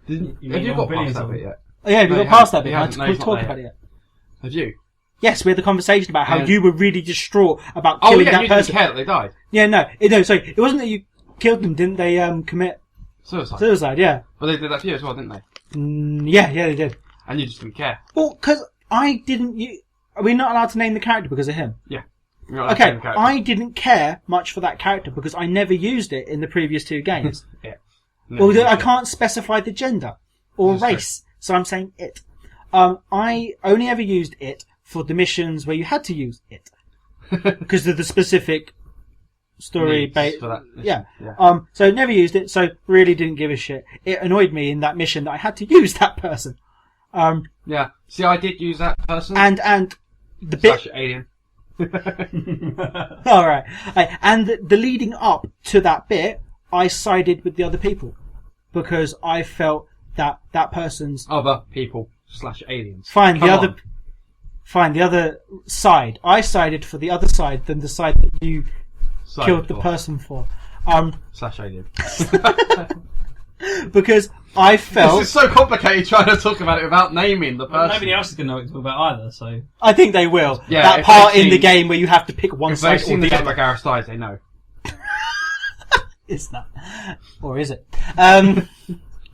Have you got past that bit yet? Oh, yeah, we got past that bit. We talked about it yet. Have you? Yes, we had the conversation about how you were really distraught about killing that person. You didn't care that they died. Yeah, no, sorry, it wasn't that you killed them, didn't they? Commit suicide, yeah. Well, they did that to you as well, didn't they? Yeah, they did. And you just didn't care. Well, because I didn't. Are we not allowed to name the character because of him? Yeah. Okay, I didn't care much for that character because I never used it in the previous 2 games. Yeah. Well, I can't specify the gender or race, so I'm saying it. I only ever used it for the missions where you had to use it because of the specific story base. Yeah. So never used it. So really didn't give a shit. It annoyed me in that mission that I had to use that person. Yeah. See, I did use that person. And the bit alien. All right. And the leading up to that bit, I sided with the other people because I felt that person's other people / aliens. Fine, the other side. I sided for the other side than the side that you killed the person for. / alien. Because I felt... This is so complicated trying to talk about it without naming the person. Well, nobody else is going to know what to talk about either, so... I think they will. Yeah, that part in the game where you have to pick one side or the other. If Gareth dies, they know. It's not. Or is it?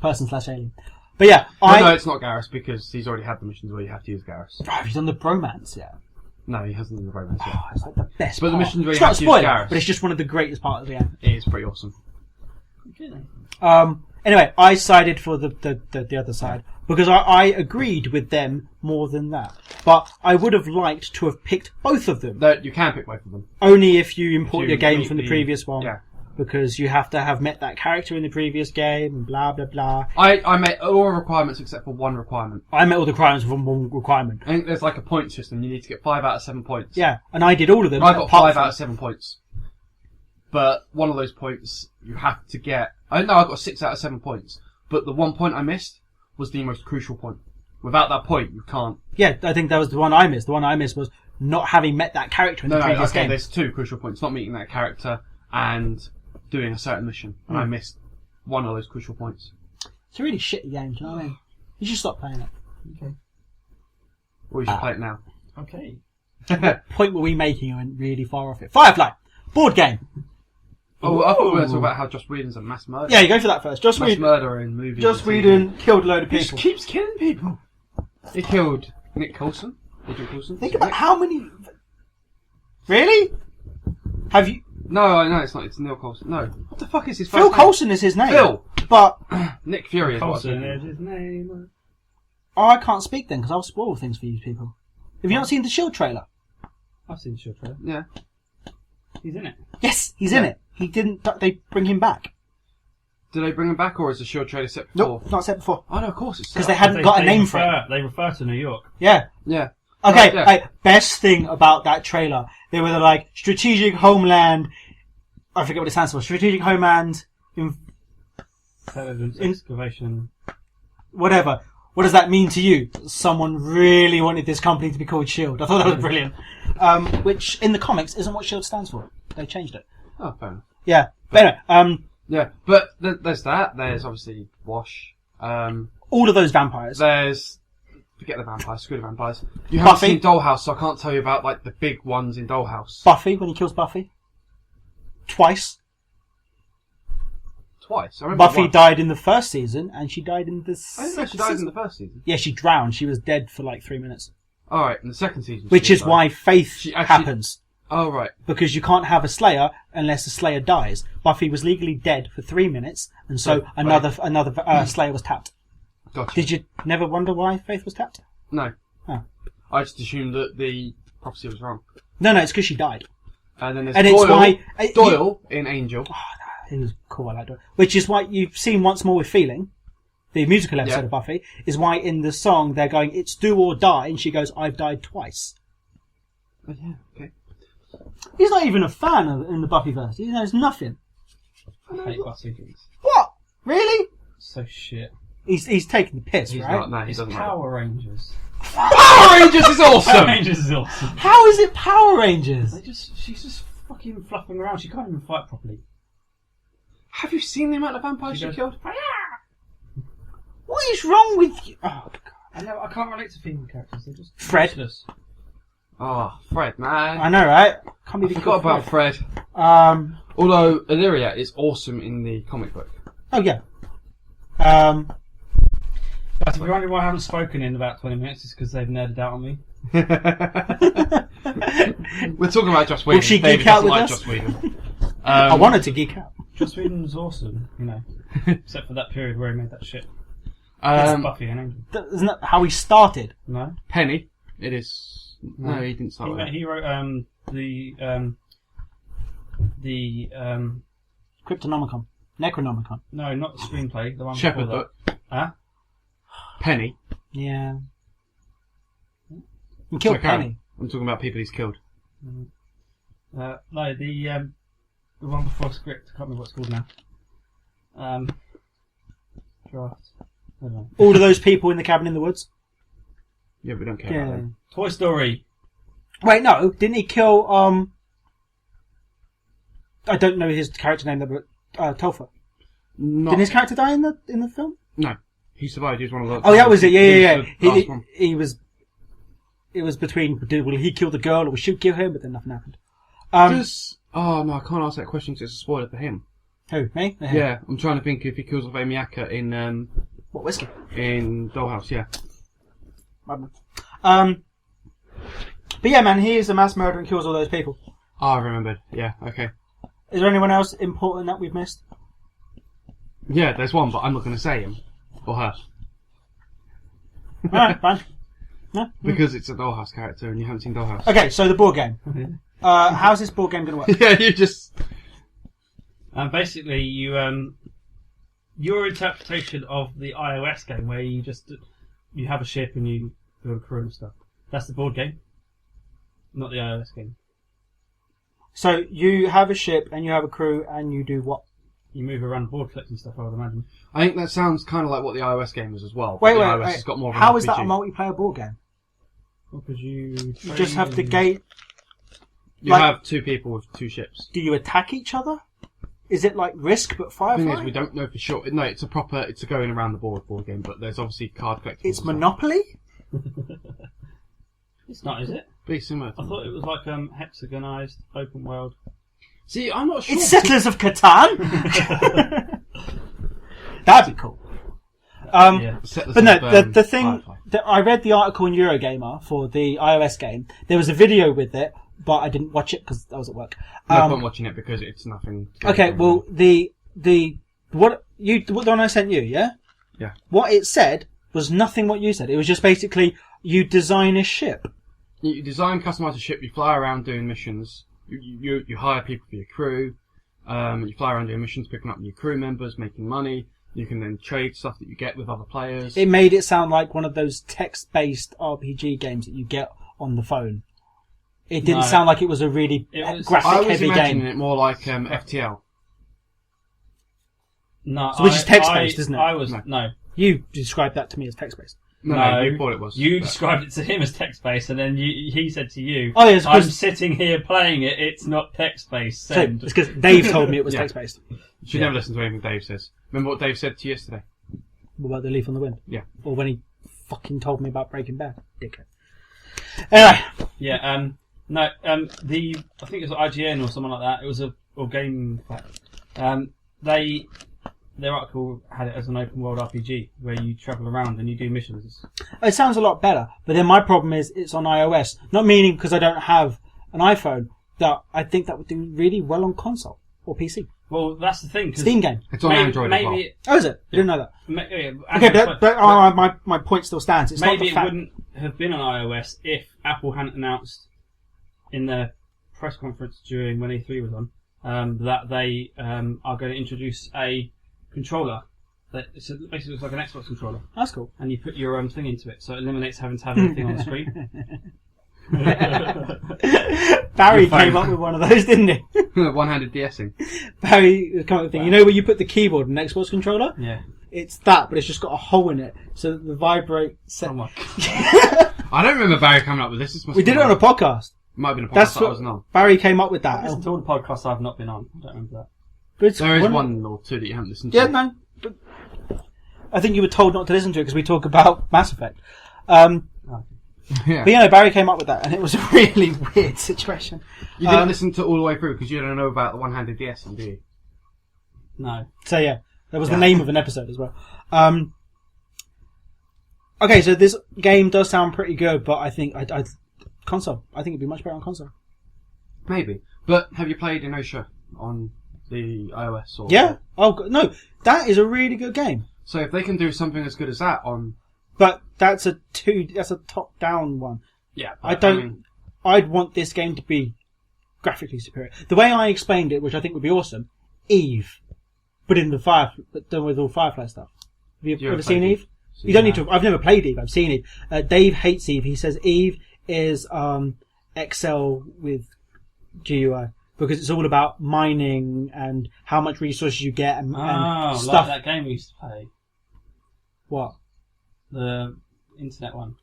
Person / alien. But yeah, No, it's not Gareth because he's already had the missions where you have to use Gareth. Oh, he's done the bromance, yeah. No, he hasn't done the bromance yet. Oh, it's like the best But part. the missions where it's you not have to use Gareth. But it's just one of the greatest parts of the game. It is pretty awesome. Anyway, I sided for the other side because I agreed with them more than that. But I would have liked to have picked both of them. No, you can pick both of them. Only if you import your game from the previous one. Yeah. Because you have to have met that character in the previous game and blah blah blah. I met all requirements except for one requirement. I met all the requirements from one requirement. I think there's like a point system. You need to get 5 out of 7 points. Yeah, and I did all of them. I got 5 out of 7 points. But one of those points you have to get... I got 6 out of 7 points. But the 1 point I missed was the most crucial point. Without that point, you can't... Yeah, I think that was the one I missed. The one I missed was not having met that character in the previous game. There's 2 crucial points. Not meeting that character and doing a certain mission. And I missed one of those crucial points. It's a really shitty game, do you know what I mean? You should stop playing it. Okay. Or you should play it now. Okay. What point were we making? I went really far off it. Firefly! Board game! Oh, I thought we were going to talk about how Joss Whedon's a mass murderer. Yeah, you go for that first. Joss Whedon. Mass murderer in movies. Joss Whedon killed a load of people. He just keeps killing people. He killed Nick Coulson. Think about how many... Really? Have you... No, it's not. It's Neil Coulson. No. What the fuck is his first Phil name? Coulson is his name. Phil! But... Nick Fury is Coulson what I is his name. Oh, I can't speak then, because I'll spoil things for you people. Have you not seen the S.H.I.E.L.D. trailer? I've seen the short trailer. Yeah. He's in it. Yes, he's in it. He didn't... They bring him back. Do they bring him back, or is the Shield trailer set before? Nope, not set before. Oh no, of course it's set Because they up. hadn't got a name for it. They refer to New York. Yeah. Yeah. Okay, Yeah. hey, best thing about that trailer, they were like, Strategic Homeland, I forget what it stands for, Strategic Homeland, Intelligence, excavation. whatever. What does that mean to you? Someone really wanted this company to be called S.H.I.E.L.D. I thought that was brilliant. Which, in the comics, isn't what S.H.I.E.L.D. stands for. They changed it. Oh, fair enough. Yeah. But anyway, Yeah, but there's that. There's obviously Wash. all of those vampires. There's... Forget the vampires, screw the vampires. You haven't Buffy. seen Dollhouse, so I can't tell you about like the big ones in Dollhouse. Buffy, when he kills Buffy. Twice. Twice. I remember Buffy once. died in the first season, and she died in the I didn't know she died in the first season. Yeah, she drowned. She was dead for like 3 minutes. Alright, in the second season. Which she is died. why Faith She actually- happens. Oh, right. Because you can't have a Slayer unless the Slayer dies. Buffy was legally dead for 3 minutes, and so Right. another Slayer was tapped. Gotcha. Did you never wonder why Faith was tapped? No. Oh. I just assumed that the prophecy was wrong. No, it's because she died. And then there's And Doyle. it's why Doyle in Angel. It was cool. I liked it. Which is why you've seen Once More with Feeling, the musical episode Yeah. of Buffy, is why in the song they're going, "It's do or die," and she goes, "I've died twice." Oh, yeah, okay. He's not even a fan of in the Buffyverse. He knows nothing. I hate Buffy. It's What? Really? so shit. He's taking the piss, He's right? not, no, he It's doesn't Power Rangers. Power Rangers is Power awesome! Rangers is awesome. How is it Power Rangers? She's just fucking fluffing around. She can't even fight properly. Have you seen the amount of vampires She she goes, killed? What is wrong with you? Oh, God. I can't relate to female characters. They're just Fred. useless. Oh, Fred, man. I know, right? Can't I believe he forgot called about Fred. Fred. Although Illyria is awesome in the comic book. Oh yeah. But if you're wondering why I haven't spoken in about 20 minutes, it's because they've nerded out on me. We're talking about Joss Whedon. Will she geek David out doesn't with like us? Joss Whedon. I wanted to geek out. Joss Whedon was awesome, you know. Except for that period where he made that shit. It's Buffy and Angel. Isn't that how he started? No? Penny. It is. No, he didn't start with that. He wrote the Cryptonomicon. Necronomicon. no, not the screenplay, the one Shepherd before book. that. Huh? Penny. Yeah. He killed Sorry, Karen. Penny. I'm talking about people he's killed. No, the one before script. I can't remember what it's called now. Draft. I don't know. All of those people in the cabin in the woods. Yeah, we don't care about Yeah. them. Toy Story. Wait, no. Didn't he kill? I don't know his character name, but Topher. Not, Didn't his character die in the film? No. He survived. He was one of the... Oh, that was it. Yeah. He was the last one. He was. It was between will he kill the girl or will she kill him? But then nothing happened. Oh, no, I can't ask that question because it's a spoiler for him. Who? Me? Yeah, I'm trying to think if he kills off Amy Acker in What whiskey? Dollhouse, yeah. But yeah, man, he is a mass murderer and kills all those people. Oh, I remembered. Yeah, okay. Is there anyone else important that we've missed? Yeah, there's one, but I'm not going to say him. Or her. Alright, fine. No? Because it's a Dollhouse character and you haven't seen Dollhouse. Okay, so the board game. How's this board game going to work? Yeah, you just... Basically, your interpretation of the iOS game, where you have a ship and you do a crew and stuff. That's the board game, not the iOS game. So you have a ship and you have a crew and you do what? You move around the board collecting stuff, I would imagine. I think that sounds kind of like what the iOS game is as well. Wait, the wait, iOS wait. has got more of an How RPG. is that a multiplayer board game? Because you You just have to gate. You like- have two people with two ships. Do you attack each other? Is it like Risk but The Firefly? thing is, we don't know for sure. No, it's a going around the board game, but there's obviously card collecting. It's Monopoly? It's not, is it? Be similar. I thought it was like hexagonized open world. See, I'm not sure. It's Settlers of Catan? That'd be cool. Yeah. But no, the thing that I read the article in Eurogamer for the iOS game. There was a video with it, but I didn't watch it because I was at work. No point watching it because it's nothing. Okay, well the one I sent you, yeah? Yeah. What it said was nothing what you said. It was just basically you design a ship. You design, customize a ship. You fly around doing missions. You hire people for your crew. You fly around doing missions, picking up new crew members, making money. You can then trade stuff that you get with other players. It made it sound like one of those text-based RPG games that you get on the phone. It didn't sound like it was a really I was graphic-heavy imagining game. it more like FTL. No, So which is text-based, isn't it? No. You described that to me as text-based. No, you thought it was. You described it to him as text-based, and then he said to you, Oh, yes, I'm sitting here playing it, it's not text-based, So, send. it's because Dave told me it was Yeah. text-based. You should never listen to anything Dave says. Remember what Dave said to you yesterday? What about the leaf on the wind? Yeah. Or when he fucking told me about Breaking Bad. Dickhead. Anyway. Yeah, no, I think it was IGN or something like that, it was or Game Fact. Their article had it as an open world RPG where you travel around and you do missions. It sounds a lot better, but then my problem is it's on iOS. Not meaning because I don't have an iPhone, that I think that would do really well on console or PC. Well, that's the thing. 'Cause Steam game. It's on Android as well. Oh, is it? I didn't know that. Okay, Android, but my point still stands. It's maybe not the it fact. wouldn't have been on iOS if Apple hadn't announced in their press conference during when E3 was on that they are going to introduce a controller that basically looks like an Xbox controller, That's cool. and you put your own thing into it, so it eliminates having to have anything on the screen. Barry came up with one of those, didn't he? One-handed DSing. Barry came up with a thing. You know where you put the keyboard in an Xbox controller? Yeah. It's that, but it's just got a hole in it, so that the vibrate. Oh my. I don't remember Barry coming up with this. We did it on a podcast. Might have been a podcast That's that I what wasn't on. Barry came up with that. Listen to all the podcasts I've not been on. I don't remember that. But it's There is one or two that you haven't listened to. Yeah, no. But I think you were told not to listen to it because we talk about Mass Effect. Yeah. But yeah, no, Barry came up with that, and it was a really weird situation. You didn't listen to all the way through because you don't know about the one-handed DSing, do you? No. So yeah, that was the name of an episode as well. Okay, so this game does sound pretty good, but I think console. I think it'd be much better on console. Maybe. But have you played Inertia on the iOS? Or Yeah. Oh no, that is a really good game. So if they can do something as good as that on... But that's a top-down one. Yeah. I'd want this game to be graphically superior. The way I explained it, which I think would be awesome, Eve, but done with all Firefly stuff. Have you ever seen Eve? So You don't need to. I've never played Eve. I've seen Eve. Dave hates Eve. He says Eve is Excel with GUI because it's all about mining and how much resources you get and stuff. Like that game we used to play. What? The internet one.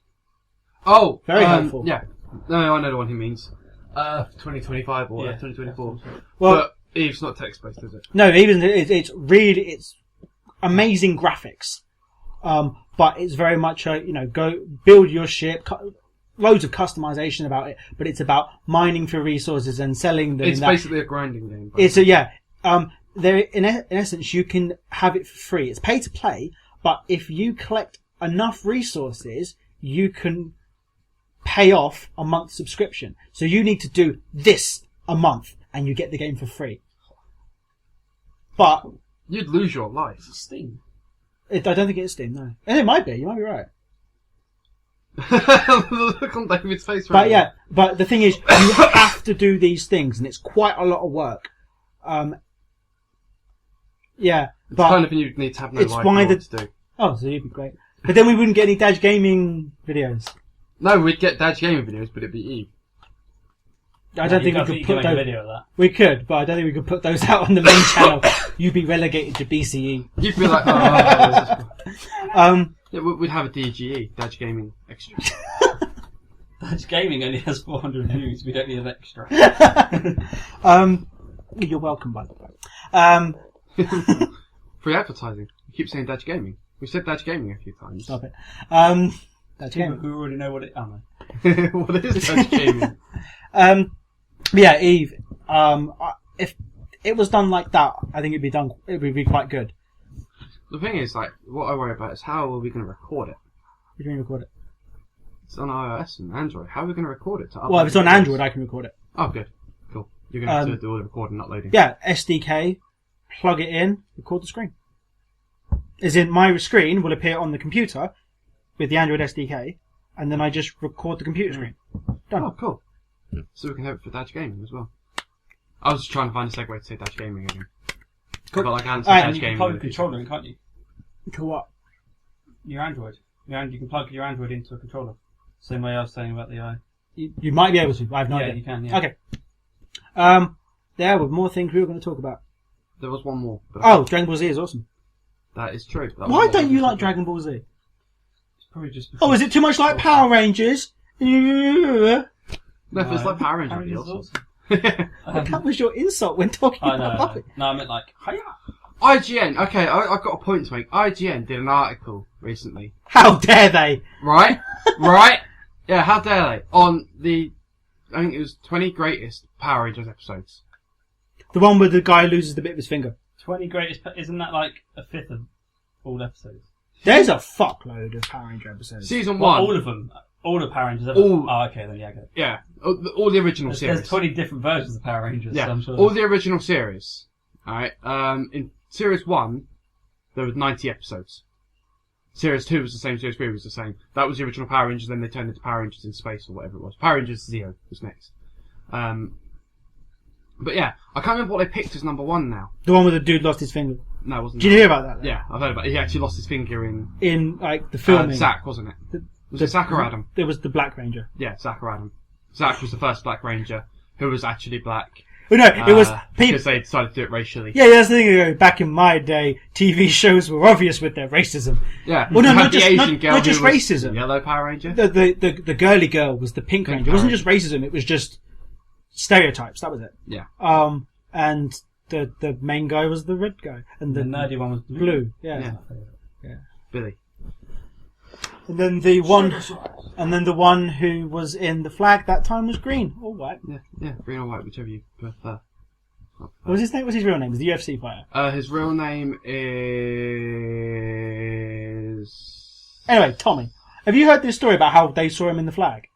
Oh! Very helpful. Yeah. No, I know the one he means. 2025 or 2024. Well, but Eve's not text-based, is it? no, even it's amazing graphics, but it's very much go build your ship. Loads of customization about it, but it's about mining for resources and selling them. It's basically a grinding game. There in essence you can have it for free. It's pay to play, but if you collect enough resources, you can pay off a month subscription. So you need to do this a month, and you get the game for free. But You'd lose your life. It's Steam. I don't think it's Steam, no. And it might be. You might be right. Look on David's face right But yeah, but the thing is, you have to do these things, and it's quite a lot of work. Yeah, It's but kind of thing you'd need to have no it's life why in order the- to do. oh, so you'd be great. But then we wouldn't get any Dadge Gaming videos. No, we'd get Dadge gaming videos, but it'd be Eve. I don't think we could put a those. video of that. We could, but I don't think we could put those out on the main channel. You'd be relegated to BCE. You'd be like, oh, yeah, we'd have a DGE, Dadge Gaming Extra. Dadge Gaming only has 400 views. We don't need an extra. You're welcome, by the way. Free advertising. You keep saying Dadge Gaming. We've said Dadge Gaming a few times. Stop it. That's People game. who already know what it. Oh no. What is Dadge Gaming? Yeah, Eve. If it was done like that, I think it'd be quite good. The thing is, like, what I worry about is how are we going to record it? What do you mean record it? It's on iOS and Android. How are we going to record it? Well, if it's on Android, I can record it. Oh, good. Cool. You're going to have to do all the recording and uploading. Yeah, SDK, plug it in, record the screen. As in, my screen will appear on the computer with the Android SDK, and then I just record the computer screen. Done. Oh, cool. So we can have it for Dadge Gaming as well. I was just trying to find a segue to say Dadge Gaming again. Cool. But like I hadn't said Alright, Dadge You can Gaming. plug a with it. controller in, can't you? To what? Your Android. You can plug your Android into a controller. Same way I was saying about the eye. You might be able to. I have no Yeah, idea. you can, yeah. Okay. There were more things we were going to talk about. There was one more. But Oh, Dragon Ball Z is awesome. that is true. That was Why what don't we you were like talking Dragon Ball Z? It's probably just Oh, is it too much like Power Rangers? about. No, if it's like Power Rangers, Power it'd be Rangers is awesome. awesome. That was your insult when talking I about know. Puppet. No, I meant like, hiya! IGN. Okay, I've got a point to make. IGN did an article recently. How dare they? Right? Right? Yeah, how dare they? On the, I think it was 20 greatest Power Rangers episodes. The one where the guy loses the bit of his finger. 20 greatest... Isn't that like a fifth of all episodes? There's a fuckload of Power Ranger episodes. Season Well, 1. all of them. All the Power Rangers ever. All- Oh, okay, then yeah, I get it. Yeah, all the original series. There's 20 different versions of Power Rangers, Yeah, so I'm sure. all the original series. Alright, in Series 1, there was 90 episodes. Series 2 was the same, Series 3 was the same. That was the original Power Rangers, then they turned into Power Rangers in Space or whatever it was. Power Rangers Zeo was next. But yeah, I can't remember what they picked as number 1 now. The one where the dude lost his finger. No, it wasn't. Did you hear about that? Then? Yeah, I've heard about it. He actually lost his finger in In, like, the filming. Zack, wasn't it? Was it Zack or Adam? There was the Black Ranger. Yeah, Zack or Adam. Zack was the first Black Ranger who was actually black. Oh, no, it was people. Because they decided to do it racially. Yeah, that's the thing. Back in my day, TV shows were obvious with their racism. Yeah. Well, no, You had not the just- Asian not- girl not just who was racism. the Yellow Power Ranger. The girly girl was the Pink Pink Ranger. It wasn't Power just racism; it was just stereotypes. That was it. Yeah. And the main guy was the red guy, and the the nerdy one was blue. Yeah. Yeah. Billy. And then the one who was in the flag that time was green or white. Yeah, green or white, whichever you prefer. What was his name? What's his real name? He's the UFC fighter. His real name is... Anyway, Tommy, have you heard this story about how they saw him in the flag?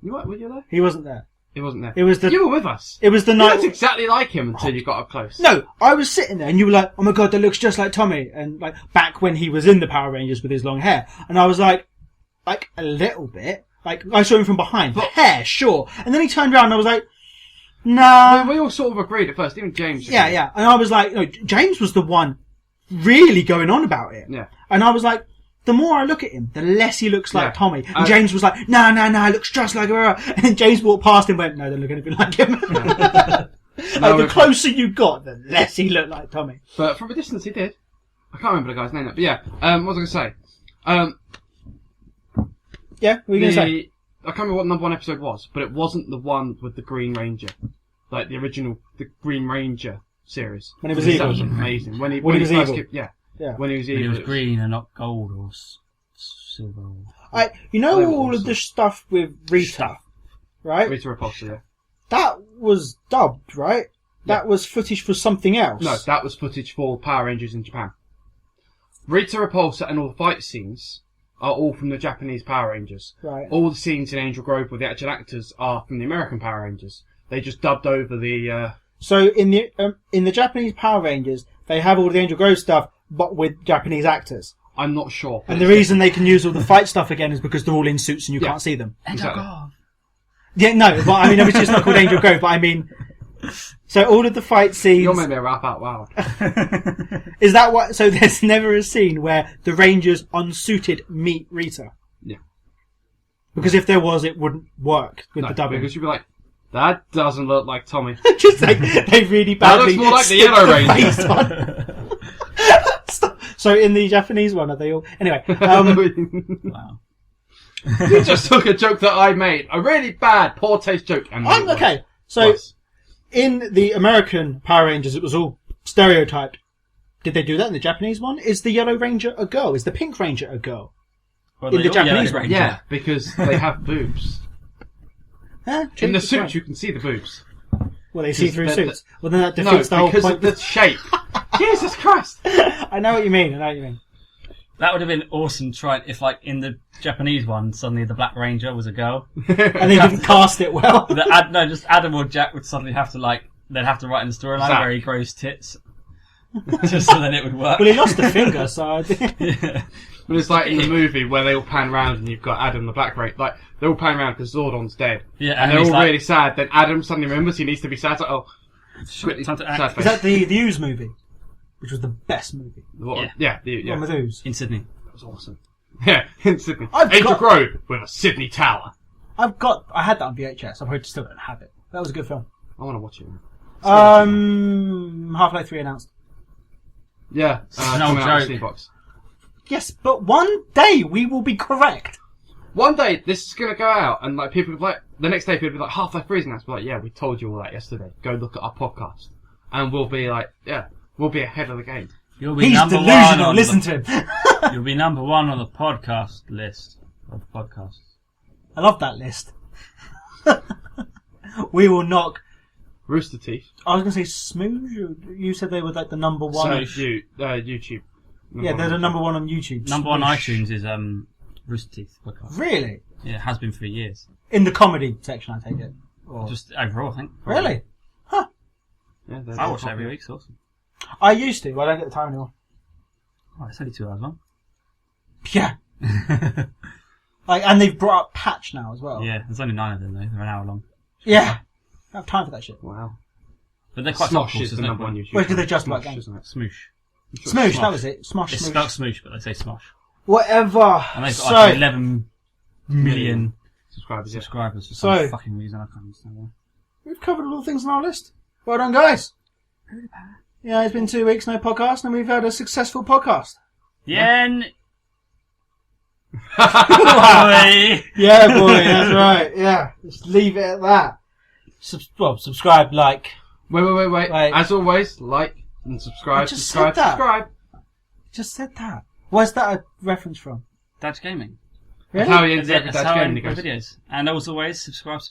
Were you there? He wasn't there. He wasn't there. It was the. You were with us. It was the You night. looked exactly like him until you got up close. No, I was sitting there and you were like, oh my god, that looks just like Tommy. And like, back when he was in the Power Rangers with his long hair. And I was like a little bit. Like, I saw him from behind. The hair, sure. And then he turned around and I was like, nah. We all sort of agreed at first, even James. Yeah, yeah. And I was like, no, James was the one really going on about it. Yeah. And I was like, the more I look at him, the less he looks like Yeah. Tommy. And James was like, no, he looks just like her. And then James walked past him and went, no, don't look anything like him. The closer you got, the less he looked like Tommy. But from a distance he did. I can't remember the guy's name now. But yeah, what was I going to say? Yeah, what were you going to say? I can't remember what number 1 episode was, but it wasn't the one with the Green Ranger. Like the original, the Green Ranger series. When he was That evil. was amazing. When he was first evil. yeah. Yeah. When he was When evil. it was green and not gold or silver. Or... You know They were all of awesome. the stuff with Rita, right? Rita Repulsa, yeah. That was dubbed, right? That was footage for something else. No, that was footage for Power Rangers in Japan. Rita Repulsa and all the fight scenes are all from the Japanese Power Rangers. Right. All the scenes in Angel Grove with the actual actors are from the American Power Rangers. They just dubbed over the... So in the Japanese Power Rangers, they have all the Angel Grove stuff, but with Japanese actors. I'm not sure. And the reason they can use all the fight stuff again is because they're all in suits and you Yeah. can't see them. Exactly. Yeah, no, but I mean, obviously it's not called Angel Grove, but I mean, so all of the fight scenes. You're making me rap out loud. Is that what? So there's never a scene where the Rangers unsuited meet Rita. Yeah. Because if there was, it wouldn't work with No, the dubbing. because you'd be like, that doesn't look like Tommy. Just like they really That badly. looks more like the stick Yellow face Ranger. on. So in the Japanese one, are they all? Anyway, Wow. You just took a joke that I made. A really bad, poor taste joke. And I'm okay. So Was. in the American Power Rangers, it was all stereotyped. Did they do that in the Japanese one? Is the Yellow Ranger a girl? Is the Pink Ranger a girl? Well, In they the all- Japanese yeah, one. Yeah, because they have boobs. Huh? In the Good suit, point. you can see the boobs. Well, they see through the- suits. Well, then that No, defeats the whole because point. of the shape. Jesus Christ! I know what you mean. That would have been awesome. Try if, like, in the Japanese one, suddenly the Black Ranger was a girl. And they didn't cast it well. Just Adam or Jack would suddenly have to they'd have to write in the storyline Zack. where he grows tits. Just so then it would work. Well, he lost a finger, so... Yeah. But it's like in the movie where they all pan round and you've got Adam the Black Ray. Like, they're all panning round because Zordon's dead. Yeah, And they're he's all like, really sad. Then Adam suddenly remembers he needs to be sad. It's like, oh, quickly, time to sad act. face. Is that the Ooze movie? Which was the best movie. What? Yeah. Yeah. One with Ooze. in Sydney. That was awesome. Yeah, in Sydney. I've Angel got- Grove with a Sydney Tower. I had that on VHS. I probably still don't have it. That was a good film. I want to watch it. Half-Life 3 announced. Yeah, no coming out on joke. Steam Box. Yes, but one day we will be correct. One day this is gonna go out, and like people will be like, the next day people will be like, Half-Life 3 is announced. We're like, yeah, we told you all that yesterday. Go look at our podcast, and we'll be like, yeah, we'll be ahead of the game. You'll be He's number delusional. one. Listen to him. You'll be number one on the podcast list of podcasts. I love that list. We will knock. Rooster Teeth. I was going to say Smoosh. You said they were like the number one. YouTube. Yeah, they're the number one on YouTube. Number one Smoosh. iTunes is Rooster Teeth podcast. Really? Yeah, it has been for years. In the comedy section, I take it. Or... Just overall, I think. Probably. Really? Huh. Yeah, I watch it every week. It's awesome. I used to. I don't get the time anymore. Oh, it's only 2 hours long. Yeah. Like, and they've brought up Patch now as well. Yeah, there's only 9 of them though. They're an hour long. Yeah. I have time for that shit. Wow. But they're quite Smosh topical, is so the there's no number one point. YouTube. Well, 'cause they're just Smosh, about games. isn't it? Smoosh. Smoosh, Smosh. that was it. Smosh, It's Smoosh. spelled Smoosh, but they say Smosh. Whatever. And they've got So, like 11 million Subscribers. Yeah. subscribers for So- some fucking reason. I can't understand why. we've covered all the things on our list. Well done, guys. Yeah, it's been 2 weeks, no podcast, and we've had a successful podcast. Yen! Boy! Yeah, boy, that's right. Yeah, just leave it at that. Subscribe, like. Wait. Right. As always, like and subscribe. I just subscribe. said that. Subscribe. Just said that. Where's that a reference from? Dadge Gaming. That's how he Really? ends every That's Dadge how I game. end He my goes, videos. And as always, subscribe.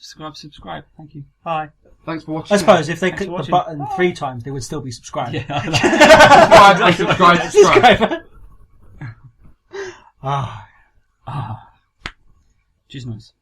Thank you. Bye. thanks for watching. I suppose if they Thanks for clicked the watching. button 3 times, they would still be subscribed. Yeah. Subscribe. Ah. Cheers, nice.